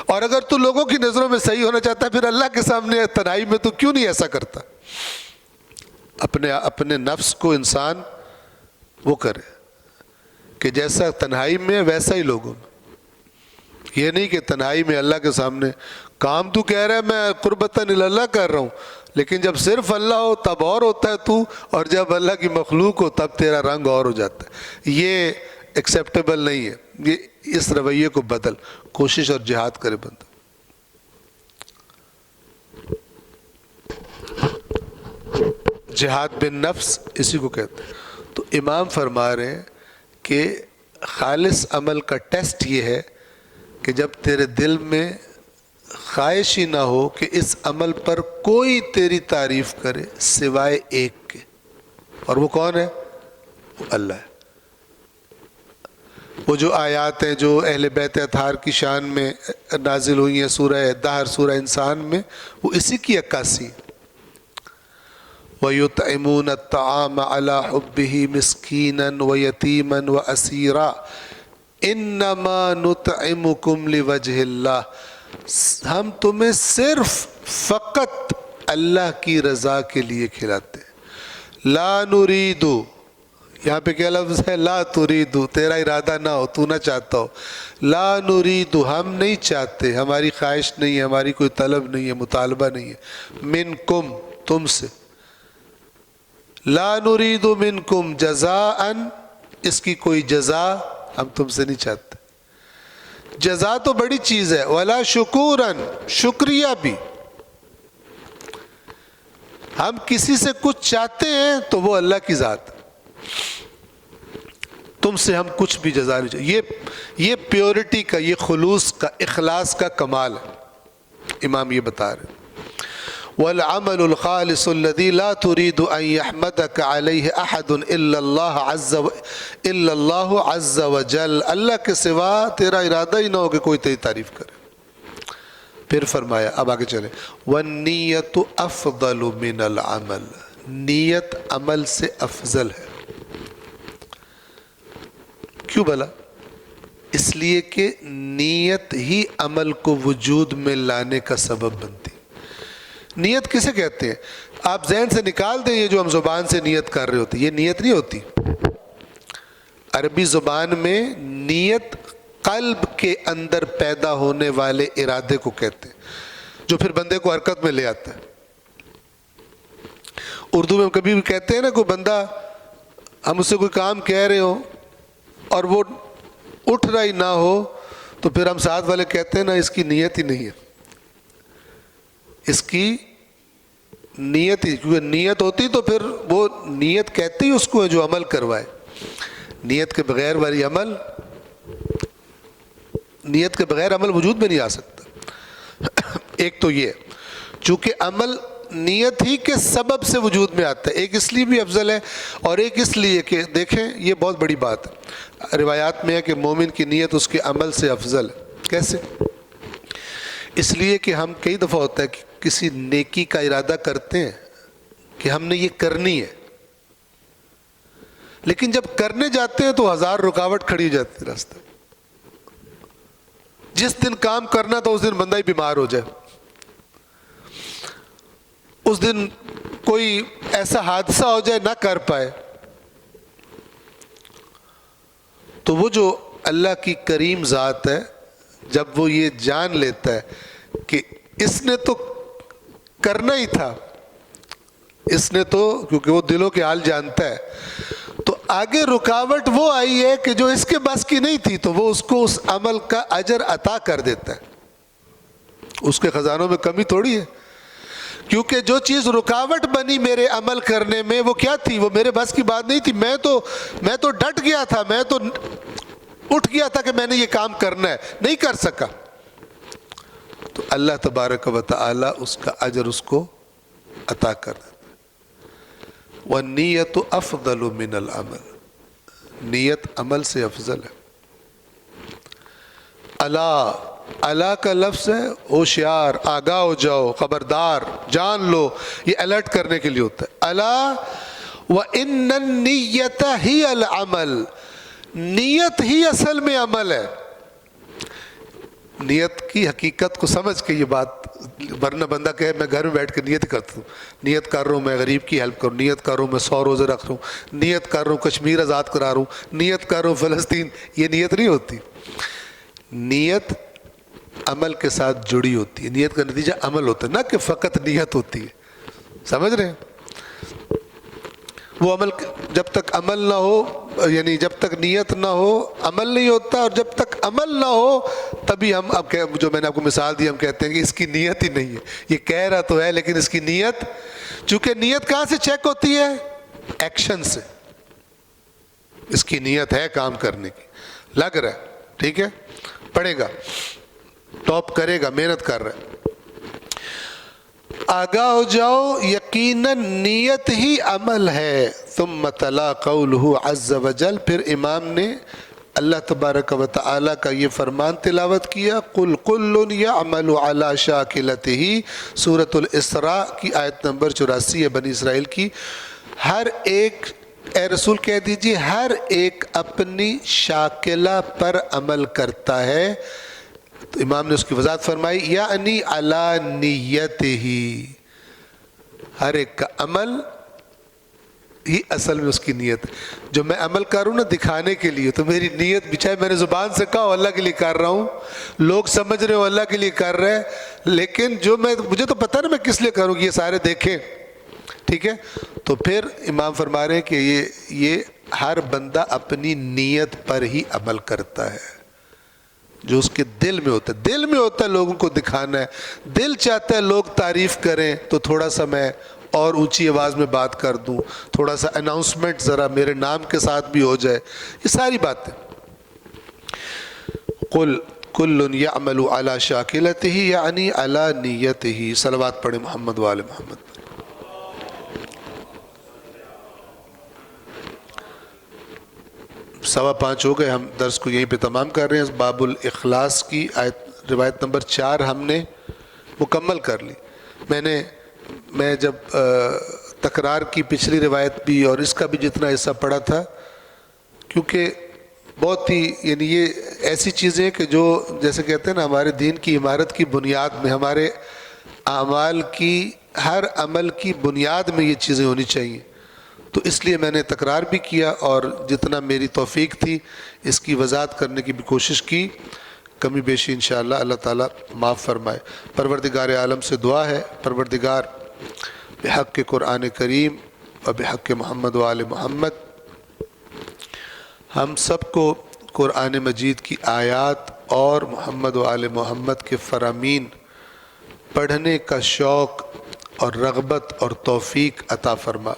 اور اگر تو لوگوں کی نظروں میں صحیح ہونا چاہتا ہے پھر اللہ کے سامنے تنہائی میں تو کیوں نہیں ایسا کرتا؟ اپنے نفس کو انسان وہ کرے کہ جیسا تنہائی میں ویسا ہی لوگوں میں، یہ نہیں کہ تنہائی میں اللہ کے سامنے کام تو کہہ رہا ہے میں قربتاً اللہ کر رہا ہوں، لیکن جب صرف اللہ ہو تب اور ہوتا ہے تو، اور جب اللہ کی مخلوق ہو تب تیرا رنگ اور ہو جاتا ہے۔ یہ ایکسیپٹیبل نہیں ہے، یہ اس رویے کو بدل، کوشش اور جہاد کرے بندہ۔ جہاد بن نفس اسی کو کہتے ہیں۔ تو امام فرما رہے ہیں کہ خالص عمل کا ٹیسٹ یہ ہے کہ جب تیرے دل میں خواہش ہی نہ ہو کہ اس عمل پر کوئی تیری تعریف کرے سوائے ایک کے، اور وہ کون ہے؟ وہ اللہ ہے۔ وہ جو آیات ہیں جو اہل بیت اطہار کی شان میں نازل ہوئی ہیں، سورہ دہر، سورہ انسان میں، وہ اسی کی عکاسی۔ وَيُطْعِمُونَ الطَّعَامَ عَلَى حُبِّهِ مِسْكِينًا وَيَتِيمًا وَأَسِيرًا إِنَّمَا نُطْعِمُكُمْ لِوَجْهِ اللَّهِ، ہم تمہیں صرف فقط اللہ کی رضا کے لیے کھلاتے ہیں۔ لا نريد، یہاں پہ کیا لفظ ہے؟ لا تريد، تیرا ارادہ نہ ہو، تو نہ چاہتا ہو۔ لا نريد، ہم نہیں چاہتے، ہماری خواہش نہیں ہے، ہماری کوئی طلب نہیں ہے، مطالبہ نہیں ہے، منکم، تم سے۔ لا نريد منکم جزاء، اس کی کوئی جزا ہم تم سے نہیں چاہتے۔ جزا تو بڑی چیز ہے، ولا شکورا، شکریہ بھی۔ ہم کسی سے کچھ چاہتے ہیں تو وہ اللہ کی ذات، تم سے ہم کچھ بھی جزا نہیں چاہتے۔ یہ پیورٹی کا، یہ خلوص کا، اخلاص کا کمال ہے، امام یہ بتا رہے ہیں۔ والعمل الخالص الذي لا تريد ان يحمدك عليه احد الا الله عز وجل، اللہ کے سوا تیرا ارادہ ہی نہ ہو کہ کوئی تیری تعریف کرے۔ پھر فرمایا، اب آگے چلیں، وَالنِّيَّةُ أَفْضَلُ مِنَ الْعَمَلِ، نیت عمل سے افضل ہے۔ کیوں بھلا؟ اس لیے کہ نیت ہی عمل کو وجود میں لانے کا سبب بنتی۔ نیت کسے کہتے ہیں؟ آپ ذہن سے نکال دیں یہ جو ہم زبان سے نیت کر رہے ہوتے، یہ نیت نہیں ہوتی۔ عربی زبان میں نیت قلب کے اندر پیدا ہونے والے ارادے کو کہتے ہیں، جو پھر بندے کو حرکت میں لے آتا ہے۔ اردو میں کبھی بھی کہتے ہیں نا، کوئی بندہ، ہم اس سے کوئی کام کہہ رہے ہوں اور وہ اٹھ رہا ہی نہ ہو تو پھر ہم ساتھ والے کہتے ہیں نا، اس کی نیت ہی نہیں ہے، اس کی نیت ہی، کیونکہ نیت ہوتی تو پھر وہ نیت کہتے ہی اس کو ہے جو عمل کروائے۔ نیت کے بغیر والی عمل، نیت کے بغیر عمل وجود میں نہیں آ سکتا۔ ایک تو یہ، چونکہ عمل نیت ہی کے سبب سے وجود میں آتا ہے، ایک اس لیے بھی افضل ہے اور ایک اس لیے کہ دیکھیں یہ بہت بڑی بات ہے، روایات میں ہے کہ مومن کی نیت اس کے عمل سے افضل ہے۔ کیسے؟ اس لیے کہ ہم کئی دفعہ ہوتا ہے کہ کسی نیکی کا ارادہ کرتے ہیں کہ ہم نے یہ کرنی ہے، لیکن جب کرنے جاتے ہیں تو ہزار رکاوٹ کھڑی ہو جاتی ہے راستے۔ جس دن کام کرنا تھا اس دن بندہ ہی بیمار ہو جائے، اس دن کوئی ایسا حادثہ ہو جائے نہ کر پائے، تو وہ جو اللہ کی کریم ذات ہے، جب وہ یہ جان لیتا ہے کہ اس نے تو کرنا ہی تھا، اس نے تو، کیونکہ وہ دلوں کے حال جانتا ہے، تو آگے رکاوٹ وہ آئی ہے کہ جو اس کے بس کی نہیں تھی، تو وہ اس کو اس عمل کا اجر عطا کر دیتا ہے۔ اس کے خزانوں میں کمی تھوڑی ہے، کیونکہ جو چیز رکاوٹ بنی میرے عمل کرنے میں وہ کیا تھی؟ وہ میرے بس کی بات نہیں تھی، میں تو ڈٹ گیا تھا، میں تو اٹھ گیا تھا کہ میں نے یہ کام کرنا ہے، نہیں کر سکا، تو اللہ تبارک و تعالی اس کا اجر اس کو عطا کر دیتا ہے۔ وَالنِّيَّةُ أَفْضَلُ مِنَ الْعَمَلِ، نیت عمل سے افضل ہے۔ اللہ کا لفظ ہے ہوشیار، آگاہ ہو جاؤ، خبردار، جان لو، یہ الرٹ کرنے کے لیے ہوتا ہے۔ الا وَإِنَّ النِّيَّةَ هِيَ الْعَمَلُ، نیت ہی اصل میں عمل ہے۔ نیت کی حقیقت کو سمجھ کے یہ بات، ورنہ بندہ کہے میں گھر میں بیٹھ کے نیت کرتا ہوں، نیت کر رہا ہوں میں غریب کی ہیلپ کروں، نیت کر رہا ہوں میں 100 روزے رکھ رہا ہوں، نیت کر رہا ہوں کشمیر آزاد کرا رہا ہوں، نیت کر رہا ہوں فلسطین، یہ نیت نہیں ہوتی۔ نیت عمل کے ساتھ جڑی ہوتی ہے، نیت کا نتیجہ عمل ہوتا ہے، نہ کہ فقط نیت ہوتی ہے۔ سمجھ رہے ہیں؟ وہ عمل جب تک عمل نہ ہو، یعنی جب تک نیت نہ ہو عمل نہیں ہوتا، اور جب تک عمل نہ ہو تبھی ہم، اب جو میں نے آپ کو مثال دی، ہم کہتے ہیں کہ اس کی نیت ہی نہیں ہے، یہ کہہ رہا تو ہے لیکن اس کی نیت، چونکہ نیت کہاں سے چیک ہوتی ہے؟ ایکشن سے۔ اس کی نیت ہے کام کرنے کی، لگ رہا ہے، ٹھیک ہے، پڑھے گا، ٹاپ کرے گا، محنت کر رہا ہے۔ آگاہ ہو جاؤ، یقیناً نیت ہی عمل ہے۔ ثم تلا قولہ عز وجل، پھر امام نے اللہ تبارک و تعالی کا یہ فرمان تلاوت کیا، قل کل یعمل علی شاکلتہ، سورۃ الاسراء کی آیت نمبر 84 ہے بنی اسرائیل کی۔ ہر ایک، اے رسول کہہ دیجئے، ہر ایک اپنی شاکلہ پر عمل کرتا ہے۔ تو امام نے اس کی وضاحت فرمائی، یعنی علی نیتہ، ہر ایک کا عمل ہی اصل میں اس کی نیت۔ جو میں عمل کر رہا ہوں نا دکھانے کے لیے، تو میری نیت بھی، چاہے میں نے زبان سے کہا ہو اللہ کے لیے کر رہا ہوں، لوگ سمجھ رہے ہو اللہ کے لیے کر رہے ہیں، لیکن جو مجھے تو پتہ نا میں کس لیے کروں گی، یہ سارے دیکھیں، ٹھیک ہے۔ تو پھر امام فرما رہے ہیں کہ یہ ہر بندہ اپنی نیت پر ہی عمل کرتا ہے، جو اس کے دل میں ہوتا ہے۔ دل میں ہوتا ہے لوگوں کو دکھانا ہے، دل چاہتا ہے لوگ تعریف کریں تو تھوڑا سا میں اور اونچی آواز میں بات کر دوں، تھوڑا سا اناؤنسمنٹ ذرا میرے نام کے ساتھ بھی ہو جائے، یہ ساری باتیں۔ قل کل یعمل علی شاکلتہ یعنی علی نیتہ۔ صلوات پڑھیں محمد وآل محمد۔ 5:15 ہو گئے، ہم درس کو یہیں پہ تمام کر رہے ہیں۔ باب الاخلاص کی آیت، روایت نمبر 4 ہم نے مکمل کر لی. میں جب تکرار کی پچھلی روایت بھی اور اس کا بھی جتنا حصہ پڑھا تھا، کیونکہ بہت ہی یعنی یہ ایسی چیزیں کہ جو جیسے کہتے ہیں نا ہمارے دین کی عمارت کی بنیاد میں، ہمارے اعمال کی ہر عمل کی بنیاد میں یہ چیزیں ہونی چاہیے. تو اس لیے میں نے تکرار بھی کیا اور جتنا میری توفیق تھی اس کی وضاحت کرنے کی بھی کوشش کی. کمی بیشی انشاءاللہ اللہ تعالیٰ معاف فرمائے. پروردگار عالم سے دعا ہے، پروردگار بحق قرآن کریم و بحق محمد و آل محمد ہم سب کو قرآن مجید کی آیات اور محمد و آل محمد کے فرامین پڑھنے کا شوق اور رغبت اور توفیق عطا فرما،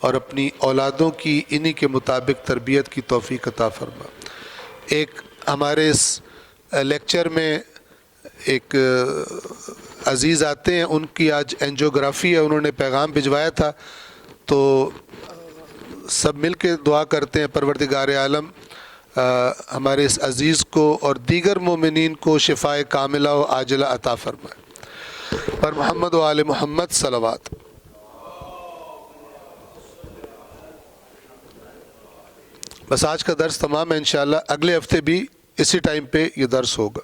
اور اپنی اولادوں کی انہی کے مطابق تربیت کی توفیق عطا فرما. ایک ہمارے اس لیکچر میں ایک عزیز آتے ہیں، ان کی آج اینجیوگرافی ہے، انہوں نے پیغام بھجوایا تھا، تو سب مل کے دعا کرتے ہیں پروردگار عالم ہمارے اس عزیز کو اور دیگر مومنین کو شفائے کاملہ و عاجلہ عطا فرمائے. پر محمد و آل محمد صلوات. بس آج کا درس تمام ہے، انشاءاللہ اگلے ہفتے بھی اسی ٹائم پہ یہ درس ہوگا.